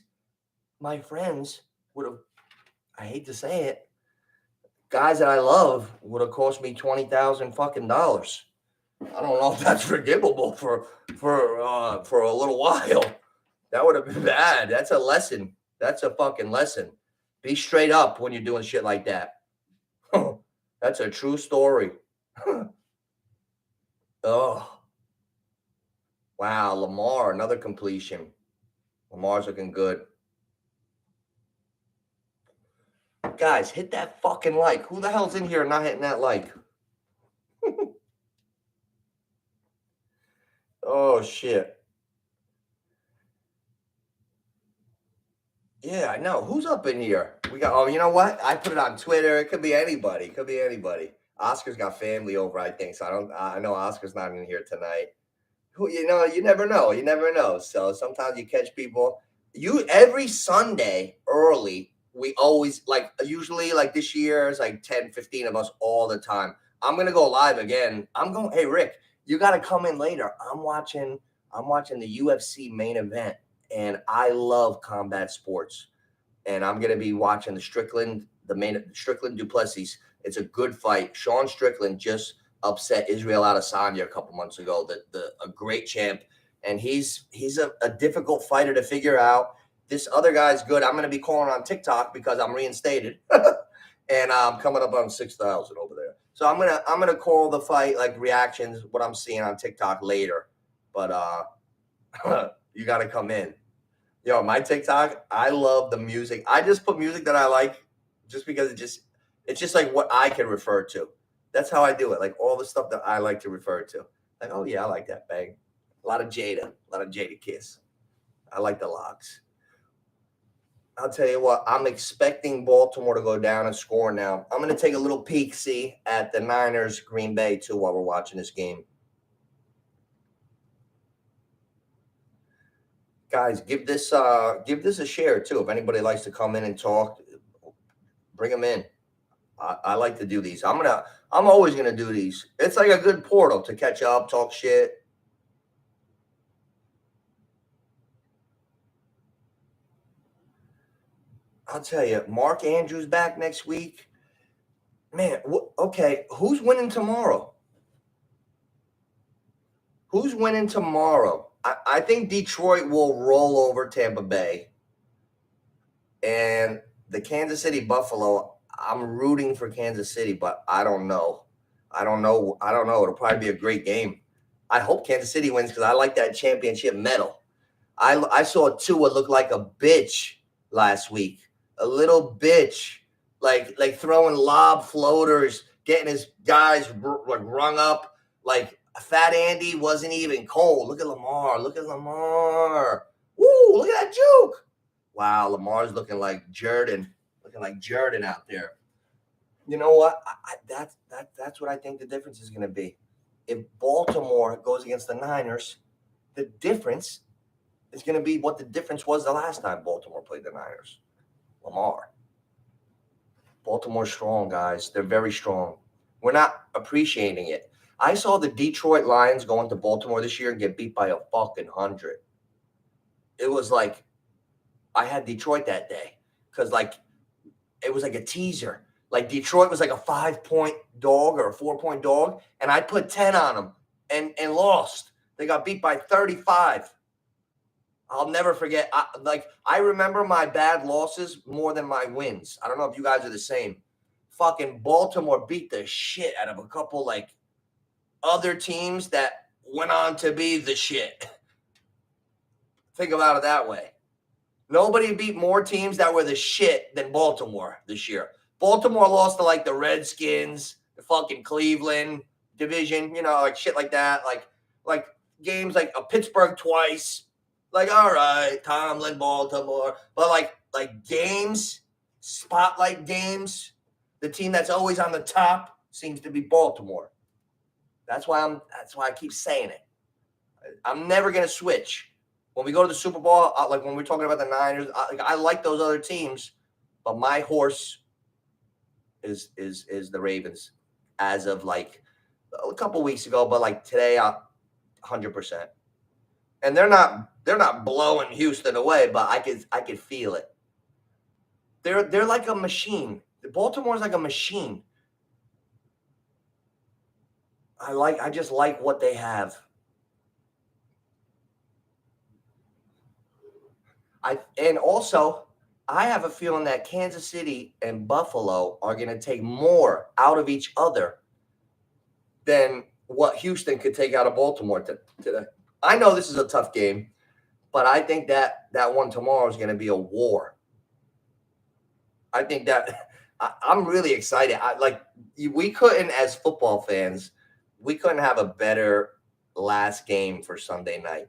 my friends would have, I hate to say it, guys that I love would have cost me $20,000 fucking dollars. I don't know if that's forgivable for a little while. That would have been bad. That's a lesson. That's a fucking lesson. Be straight up when you're doing shit like that. That's a true story. Oh, wow. Lamar, another completion. Lamar's looking good. Guys, hit that fucking like. Who the hell's in here not hitting that like? Oh, shit. Yeah, I know. Who's up in here? We got, oh, you know what? I put it on Twitter. It could be anybody. It could be anybody. Oscar's got family over, I think. So I know Oscar's not in here tonight. Who, you never know. You never know. So sometimes you catch people. Every Sunday early, we always, like, usually, like this year, it's like 10, 15 of us all the time. I'm going to go live again. Hey, Rick, you got to come in later. I'm watching the UFC main event, and I love combat sports. And I'm going to be watching the Strickland Duplessis. It's a good fight. Sean Strickland just upset Israel Adesanya a couple months ago, a great champ. And he's a difficult fighter to figure out. This other guy's good. I'm going to be calling on TikTok because I'm reinstated. And I'm coming up on 6,000 over there. So I'm gonna call the fight, like reactions, what I'm seeing on TikTok later. But you got to come in. Yo, my TikTok, I love the music. I just put music that I like just because it's just like what I can refer to. That's how I do it. Like all the stuff that I like to refer to. Like, oh yeah, I like that bang. A lot of Jada Kiss. I like the locks. I'll tell you what, I'm expecting Baltimore to go down and score now. I'm going to take a little peek, at the Niners Green Bay too while we're watching this game. Guys, give this a share too. If anybody likes to come in and talk, bring them in. I like to do these. I'm always gonna do these. It's like a good portal to catch up, talk shit. I'll tell you, Mark Andrews back next week. Man, okay, who's winning tomorrow? Who's winning tomorrow? I think Detroit will roll over Tampa Bay. And the Kansas City Buffalo, I'm rooting for Kansas City, but I don't know. It'll probably be a great game. I hope Kansas City wins because I like that championship medal. I saw Tua look like a bitch last week. A little bitch. Like throwing lob floaters, getting his guys like rung up. Like Fat Andy wasn't even cold. Look at Lamar. Woo, look at that juke. Wow, Lamar's looking like Jordan out there. You know what? That's what I think the difference is going to be. If Baltimore goes against the Niners, the difference is going to be what the difference was the last time Baltimore played the Niners. Lamar. Baltimore's strong, guys. They're very strong. We're not appreciating it. I saw the Detroit Lions go into Baltimore this year and get beat by a fucking 100. It was like I had Detroit that day because it was like a teaser. Like Detroit was like a 5-point dog or a 4-point dog, and I put 10 on them and lost. They got beat by 35. I'll never forget. I remember my bad losses more than my wins. I don't know if you guys are the same. Fucking Baltimore beat the shit out of a couple like other teams that went on to be the shit. Think about it that way. Nobody beat more teams that were the shit than Baltimore this year. Baltimore lost to like the Redskins, the fucking Cleveland division, like shit like that. Like games like a Pittsburgh twice. Like, all right, Tomlin, Baltimore. But like games, spotlight games, the team that's always on the top seems to be Baltimore. That's why I keep saying it. I'm never gonna switch. When we go to the Super Bowl, like when we're talking about the Niners, I like those other teams, but my horse is the Ravens as of like a couple weeks ago. But like today, 100%. And they're not They're not blowing Houston away, but I could feel it. They're like a machine. Baltimore's like a machine. I just like what they have. And also I have a feeling that Kansas City and Buffalo are going to take more out of each other than what Houston could take out of Baltimore today. I know this is a tough game, but I think that one tomorrow is going to be a war. I think that I'm really excited. We couldn't, as football fans, we couldn't have a better last game for Sunday night.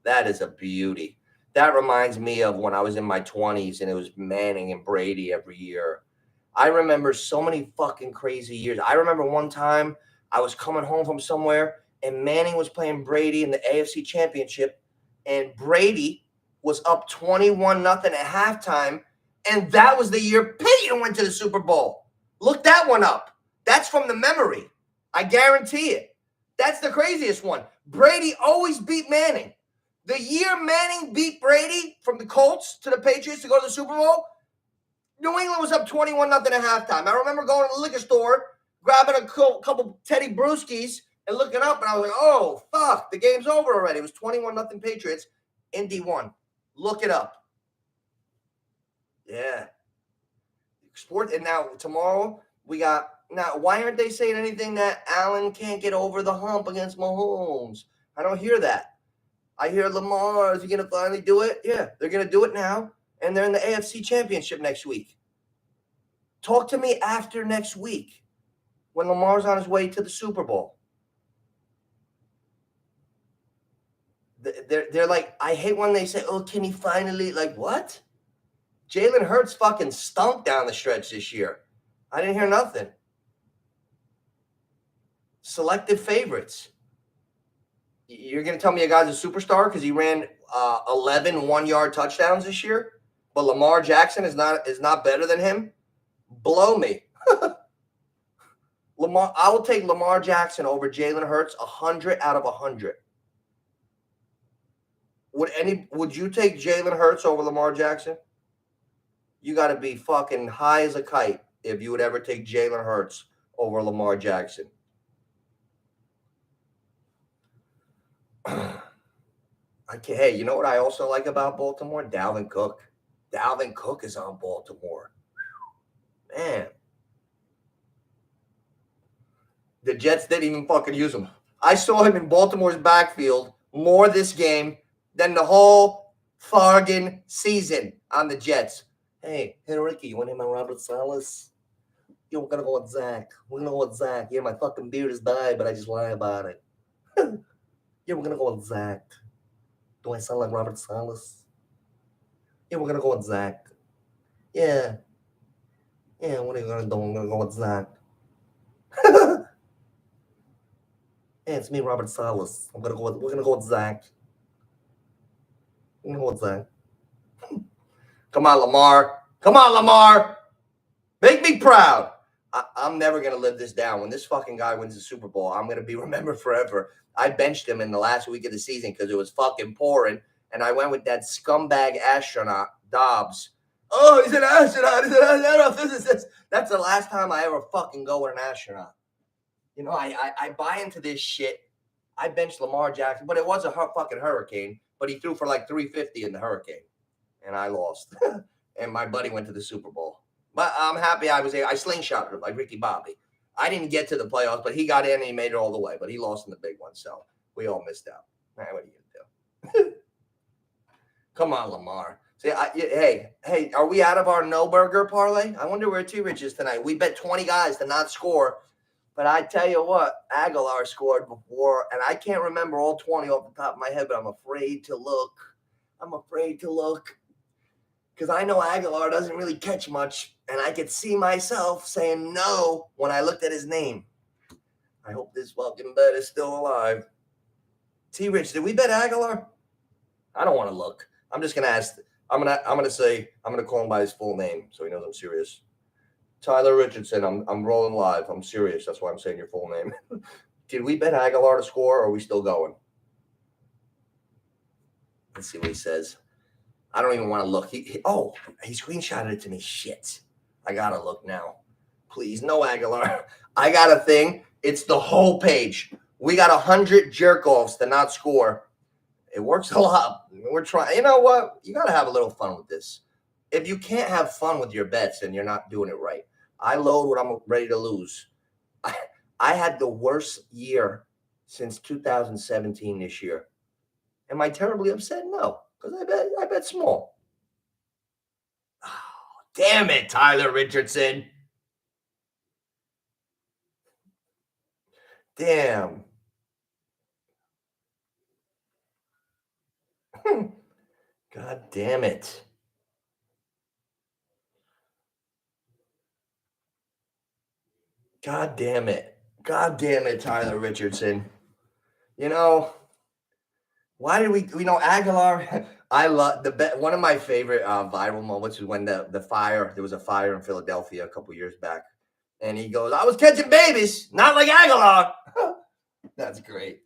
That is a beauty. That reminds me of when I was in my 20s and it was Manning and Brady every year. I remember so many fucking crazy years. I remember one time I was coming home from somewhere and Manning was playing Brady in the AFC Championship, and Brady was up 21-0 at halftime, and that was the year Peyton went to the Super Bowl. Look that one up. That's from the memory. I guarantee it. That's the craziest one. Brady always beat Manning. The year Manning beat Brady from the Colts to the Patriots to go to the Super Bowl, New England was up 21-0 at halftime. I remember going to the liquor store, grabbing a couple Teddy Brewskis, and looking up, and I was like, oh, fuck, the game's over already. It was 21-0 Patriots. Indy won. Look it up. Yeah. Sport. And now tomorrow we got – now, why aren't they saying anything that Allen can't get over the hump against Mahomes? I don't hear that. I hear Lamar, is he going to finally do it? Yeah, they're going to do it now, and they're in the AFC Championship next week. Talk to me after next week when Lamar's on his way to the Super Bowl. They're like, I hate when they say, oh, can he finally, like, what? Jalen Hurts fucking stunk down the stretch this year. I didn't hear nothing. Selective favorites. You're going to tell me a guy's a superstar because he ran 11 one-yard touchdowns this year, but Lamar Jackson is not better than him? Blow me. I will take Lamar Jackson over Jalen Hurts 100 out of 100. Would you take Jalen Hurts over Lamar Jackson? You got to be fucking high as a kite if you would ever take Jalen Hurts over Lamar Jackson. Hey, you know what I also like about Baltimore? Dalvin Cook. Dalvin Cook is on Baltimore. Man. The Jets didn't even fucking use him. I saw him in Baltimore's backfield more this game than the whole fucking season on the Jets. Hey, Ricky, you want him on Robert Salas? Yo, we're going to go with Zach. We're going to go with Zach. Yeah, my fucking beard is dyed, but I just lie about it. Yeah, we're going to go with Zach. Do I sound like Robert Salas? Yeah, we're going to go with Zach. Yeah. Yeah, what are you going to do? I'm going to go with Zach. Hey, it's me, Robert Salas. We're going to go with Zach. We're going to go with Zach. Come on, Lamar. Come on, Lamar. Make me proud. I'm never going to live this down. When this fucking guy wins the Super Bowl, I'm going to be remembered forever. I benched him in the last week of the season because it was fucking pouring, and I went with that scumbag astronaut, Dobbs. Oh, he's an astronaut. He's an astrophysicist. That's the last time I ever fucking go with an astronaut. You know, I buy into this shit. I benched Lamar Jackson, but it was a fucking hurricane, but he threw for like 350 in the hurricane, and I lost. And my buddy went to the Super Bowl. But I'm happy I slingshotted him like Ricky Bobby. I didn't get to the playoffs, but he got in and he made it all the way. But he lost in the big one, so we all missed out. What are you going to do? Come on, Lamar. Hey, are we out of our no-burger parlay? I wonder where T-Rich is tonight. We bet 20 guys to not score. But I tell you what, Aguilar scored before, and I can't remember all 20 off the top of my head, but I'm afraid to look. Because I know Aguilar doesn't really catch much, and I could see myself saying no when I looked at his name. I hope this fucking bet is still alive. T-Rich, did we bet Aguilar? I don't want to look. I'm just going to ask. I'm going to call him by his full name so he knows I'm serious. Tyler Richardson, I'm rolling live. I'm serious. That's why I'm saying your full name. Did we bet Aguilar to score, or are we still going? Let's see what he says. I don't even want to look. He screenshotted it to me. Shit. I gotta look now. Please, no Aguilar. I got a thing. It's the whole page. We got 100 jerk-offs to not score. It works a lot. We're trying. You know what? You gotta have a little fun with this. If you can't have fun with your bets, then you're not doing it right. I load when I'm ready to lose. I had the worst year since 2017 this year. Am I terribly upset? No, because I bet small. Oh, damn it, Tyler Richardson. Damn. God damn it. God damn it. God damn it, Tyler Richardson. You know, why did we Aguilar? I love one of my favorite viral moments was when there was a fire in Philadelphia a couple years back. And he goes, I was catching babies, not like Aguilar. That's great.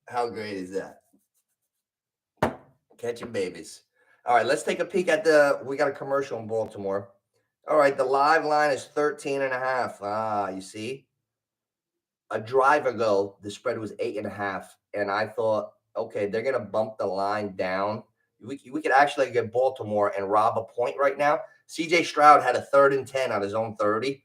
How great is that? Catching babies. All right, let's take a peek at we got a commercial in Baltimore. All right, the live line is 13.5. Ah, you see? A drive ago, the spread was 8.5. And I thought, okay, they're going to bump the line down. We could actually get Baltimore and rob a point right now. CJ Stroud had a 3rd and 10 on his own 30,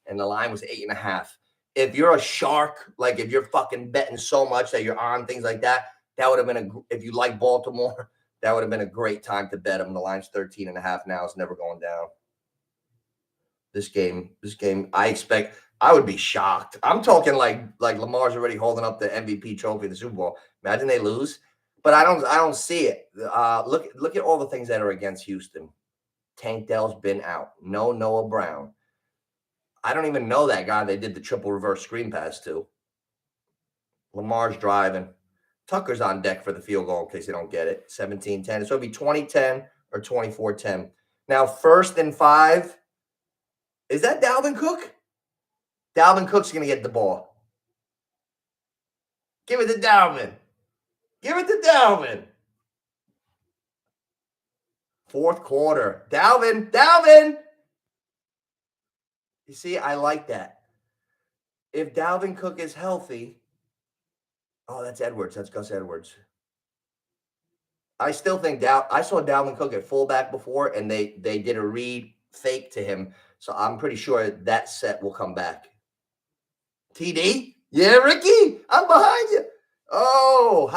and the line was 8.5. If you're a shark, like if you're fucking betting so much that you're on things like that, that would have been if you like Baltimore, that would have been a great time to bet them. The line's 13.5 now. It's never going down. This game, I would be shocked. I'm talking like Lamar's already holding up the MVP trophy of the Super Bowl. Imagine they lose. But I don't see it. Look at all the things that are against Houston. Tank Dell's been out. No Noah Brown. I don't even know that guy they did the triple reverse screen pass to. Lamar's driving. Tucker's on deck for the field goal in case they don't get it. 17-10. So it'll be 20-10 or 24-10. Now, 1st and 5. Is that Dalvin Cook? Dalvin Cook's going to get the ball. Give it to Dalvin. Give it to Dalvin. 4th quarter. Dalvin. You see, I like that. If Dalvin Cook is healthy. Oh, that's Edwards. That's Gus Edwards. I still think I saw Dalvin Cook at fullback before, and they did a read fake to him. So I'm pretty sure that set will come back. TD? Yeah, Ricky, I'm behind you. Oh,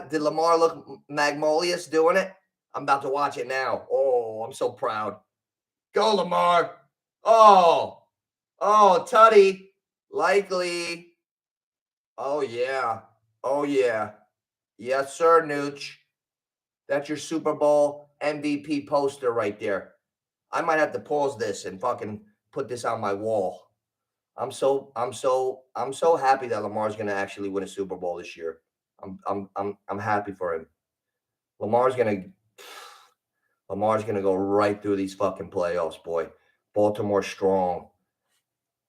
did Lamar look Magmolious doing it? I'm about to watch it now. Oh, I'm so proud. Go, Lamar. Oh, Tutty. Likely. Oh, yeah. Yes, sir, Nooch. That's your Super Bowl MVP poster right there. I might have to pause this and fucking put this on my wall. I'm so happy that Lamar's going to actually win a Super Bowl this year. I'm happy for him. Lamar's going to go right through these fucking playoffs, boy. Baltimore strong.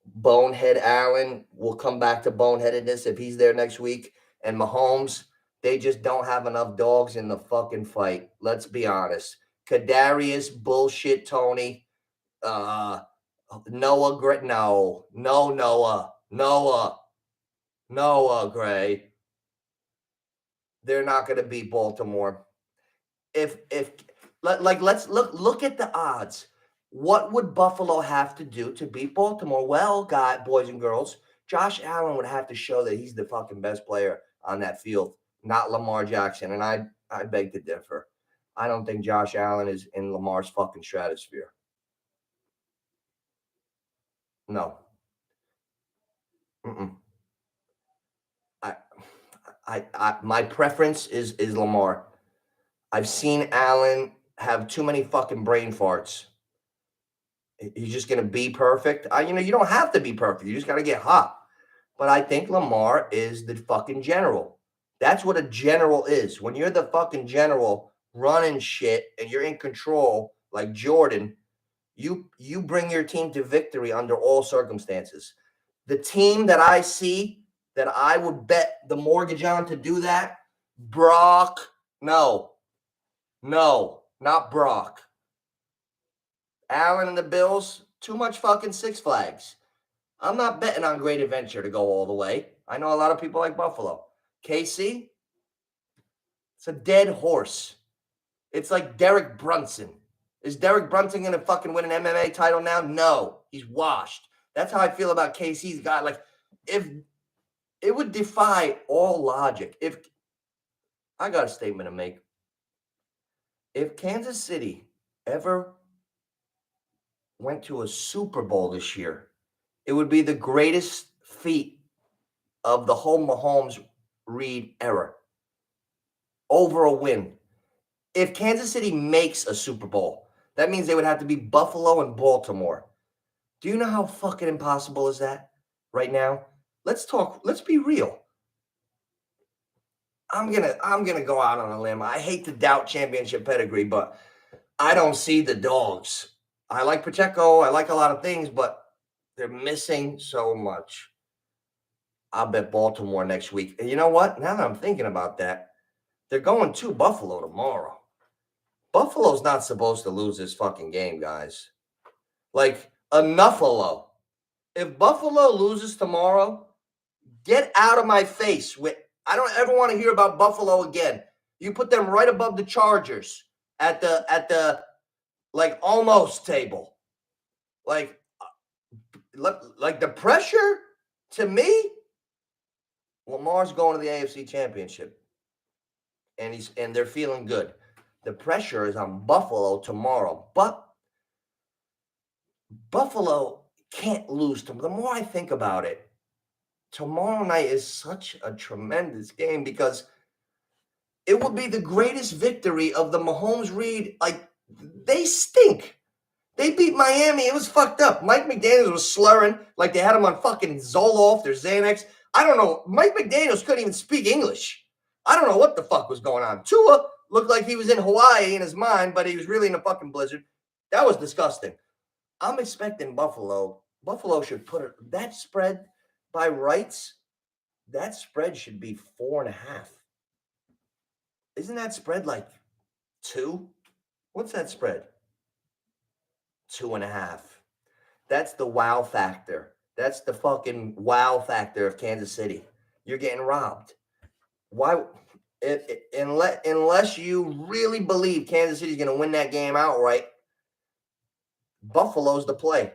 Bonehead Allen will come back to boneheadedness if he's there next week. And Mahomes, they just don't have enough dogs in the fucking fight. Let's be honest. Kadarius, bullshit, Tony. Noah Gray. No, Noah Gray. They're not going to beat Baltimore. Let's look at the odds. What would Buffalo have to do to beat Baltimore? Well, boys and girls, Josh Allen would have to show that he's the fucking best player on that field, not Lamar Jackson. And I beg to differ. I don't think Josh Allen is in Lamar's fucking stratosphere. No. My preference is Lamar. I've seen Allen have too many fucking brain farts. He's just going to be perfect. You don't have to be perfect. You just got to get hot. But I think Lamar is the fucking general. That's what a general is. When you're the fucking general running shit and you're in control like Jordan, you bring your team to victory under all circumstances. The team that I see that I would bet the mortgage on to do that Brock. No, not Brock. Allen and the Bills, too much fucking Six Flags. I'm not betting on Great Adventure to go all the way. I know a lot of people like Buffalo. KC, it's a dead horse. It's like Derek Brunson. Is Derek Brunson going to fucking win an MMA title now? No, he's washed. That's how I feel about KC's guy. Like, if it would defy all logic. If I got a statement to make. If Kansas City ever went to a Super Bowl this year, it would be the greatest feat of the whole Mahomes-Reed era. Over a win. If Kansas City makes a Super Bowl, that means they would have to be Buffalo and Baltimore. Do you know how fucking impossible is that right now? Let's be real. I'm gonna go out on a limb. I hate to doubt championship pedigree, but I don't see the dogs. I like Pacheco. I like a lot of things, but they're missing so much. I'll bet Baltimore next week. And you know what? Now that I'm thinking about that, they're going to Buffalo tomorrow. Buffalo's not supposed to lose this fucking game, guys. Like, enough-alo. If Buffalo loses tomorrow, get out of my face. I don't ever want to hear about Buffalo again. You put them right above the Chargers at the like almost table. Like the pressure to me, Lamar's going to the AFC Championship. And they're feeling good. The pressure is on Buffalo tomorrow. But Buffalo can't lose. The more I think about it, tomorrow night is such a tremendous game because it would be the greatest victory of the Mahomes-Reed. Like, they stink. They beat Miami. It was fucked up. Mike McDaniels was slurring like they had him on fucking Zoloft or Xanax. I don't know. Mike McDaniels couldn't even speak English. I don't know what the fuck was going on. Tua looked like he was in Hawaii in his mind, but he was really in a fucking blizzard. That was disgusting. I'm expecting Buffalo. Buffalo should put that spread by rights. That spread should be 4.5. Isn't that spread like 2? What's that spread? 2.5. That's the wow factor. That's the fucking wow factor of Kansas City. You're getting robbed. Why? Unless you really believe Kansas City's going to win that game outright, Buffalo's the play.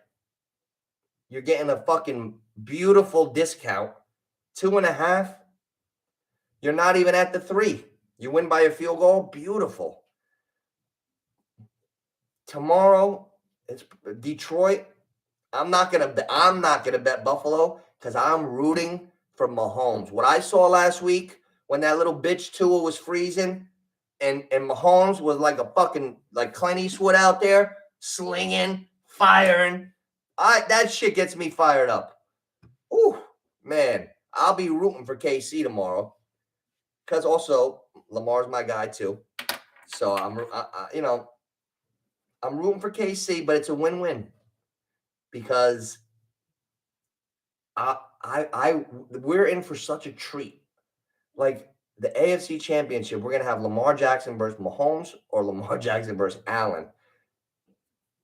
You're getting a fucking beautiful discount. 2.5. You're not even at the 3. You win by a field goal. Beautiful. Tomorrow, it's Detroit. I'm not gonna bet Buffalo because I'm rooting for Mahomes. What I saw last week when that little bitch Tua was freezing, and Mahomes was like a fucking like Clint Eastwood out there slinging, firing. That shit gets me fired up. Ooh, man, I'll be rooting for KC tomorrow because also Lamar's my guy too. So I'm rooting for KC, but it's a win-win because we're in for such a treat. Like the AFC Championship, we're gonna have Lamar Jackson versus Mahomes or Lamar Jackson versus Allen.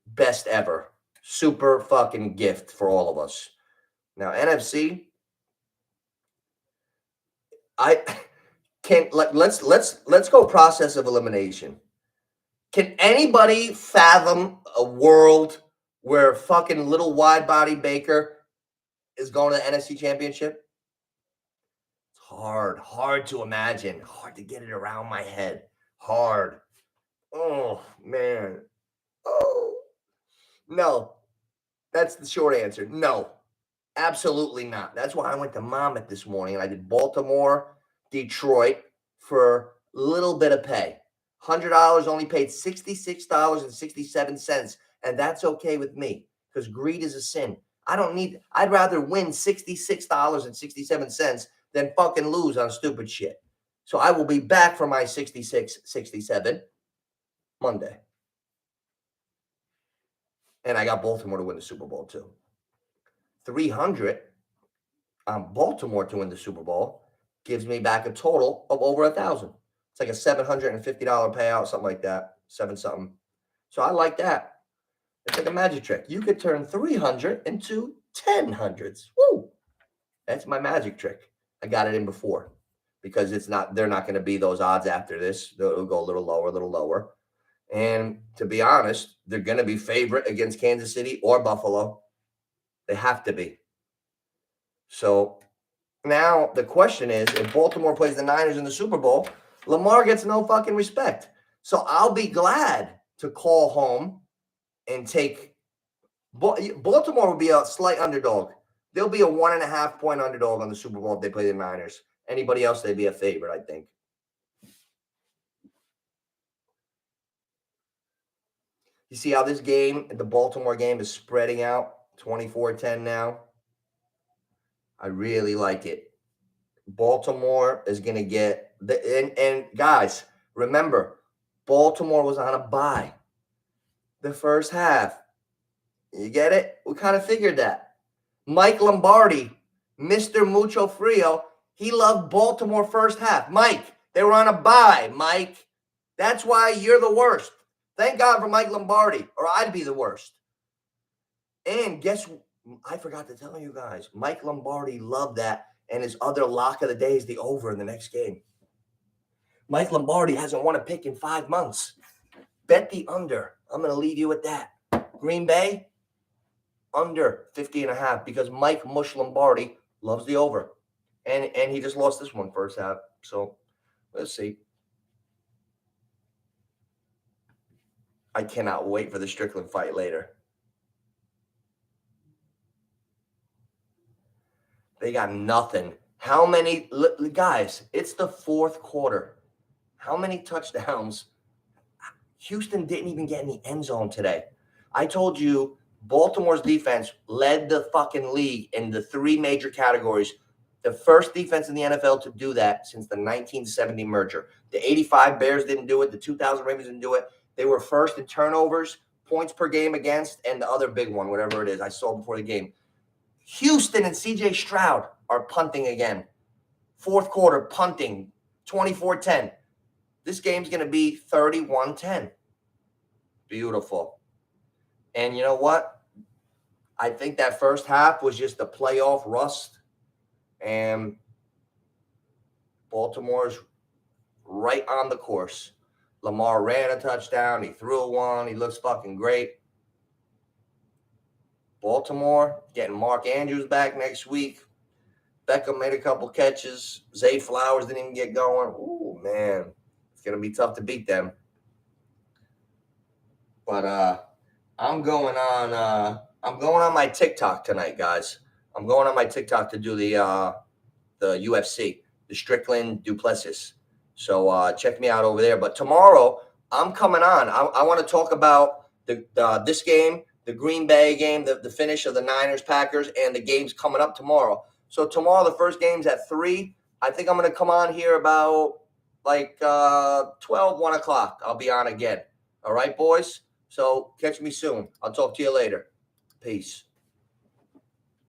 Best ever. Super fucking gift for all of us. Now NFC, let's go process of elimination. Can anybody fathom a world where fucking little wide body Baker is going to the NFC Championship? It's hard to imagine, hard to get it around my head. Hard. Oh, man. Oh, no. That's the short answer. No, absolutely not. That's why I went to Monmouth this morning and I did Baltimore, Detroit for a little bit of pay. $100, only paid $66.67. And that's okay with me because greed is a sin. I'd rather win $66.67 than fucking lose on stupid shit. So I will be back for my 66-67 Monday. And I got Baltimore to win the Super Bowl too. 300 on Baltimore to win the Super Bowl. gives me back a total of over $1,000. It's like a $750 payout, something like that, 7 something. So I like that. It's like a magic trick. You could turn 300 into 1000s. Woo! That's my magic trick. I got it in before because they're not going to be those odds after this. They'll go a little lower. And to be honest, they're going to be favorite against Kansas City or Buffalo. They have to be. So now the question is, if Baltimore plays the Niners in the Super Bowl, Lamar gets no fucking respect. So I'll be glad to call home and take Baltimore will be a slight underdog. They'll be a 1.5 point underdog on the Super Bowl if they play the Niners. Anybody else, they'd be a favorite, I think. You see how this game, the Baltimore game, is spreading out 24-10 now? I really like it. Baltimore is going to get and guys, remember, Baltimore was on a bye the first half. You get it? We kind of figured that. Mike Lombardi, Mr. Mucho Frio, he loved Baltimore first half. Mike, they were on a bye, Mike. That's why you're the worst. Thank God for Mike Lombardi, or I'd be the worst. And guess what? I forgot to tell you guys, Mike Lombardi loved that, and his other lock of the day is the over in the next game. Mike Lombardi hasn't won a pick in 5 months. Bet the under. I'm going to leave you with that. Green Bay, under 50.5 because Mike Mush Lombardi loves the over. And he just lost this one first half. So let's see. I cannot wait for the Strickland fight later. They got nothing. How many guys? It's the fourth quarter. How many touchdowns? Houston didn't even get in the end zone today. I told you Baltimore's defense led the fucking league in the 3 major categories. The first defense in the NFL to do that since the 1970 merger. The 85 Bears didn't do it. The 2000 Ravens didn't do it. They were first in turnovers, points per game against, and the other big one, whatever it is, I saw before the game. Houston and C.J. Stroud are punting again. Fourth quarter, punting, 24-10. This game's going to be 31-10. Beautiful. And you know what? I think that first half was just the playoff rust. And Baltimore's right on the course. Lamar ran a touchdown. He threw one. He looks fucking great. Baltimore getting Mark Andrews back next week. Beckham made a couple catches. Zay Flowers didn't even get going. Ooh, man. It's going to be tough to beat them. But I'm going on my TikTok tonight, guys. I'm going on my TikTok to do the UFC, the Strickland Duplessis. So check me out over there. But tomorrow I'm coming on. I want to talk about this game, the Green Bay game, the finish of the Niners-Packers, and the games coming up tomorrow. So tomorrow the first game's at 3. I think I'm going to come on here about like 12, 1 o'clock. I'll be on again. All right, boys? So catch me soon. I'll talk to you later. Peace.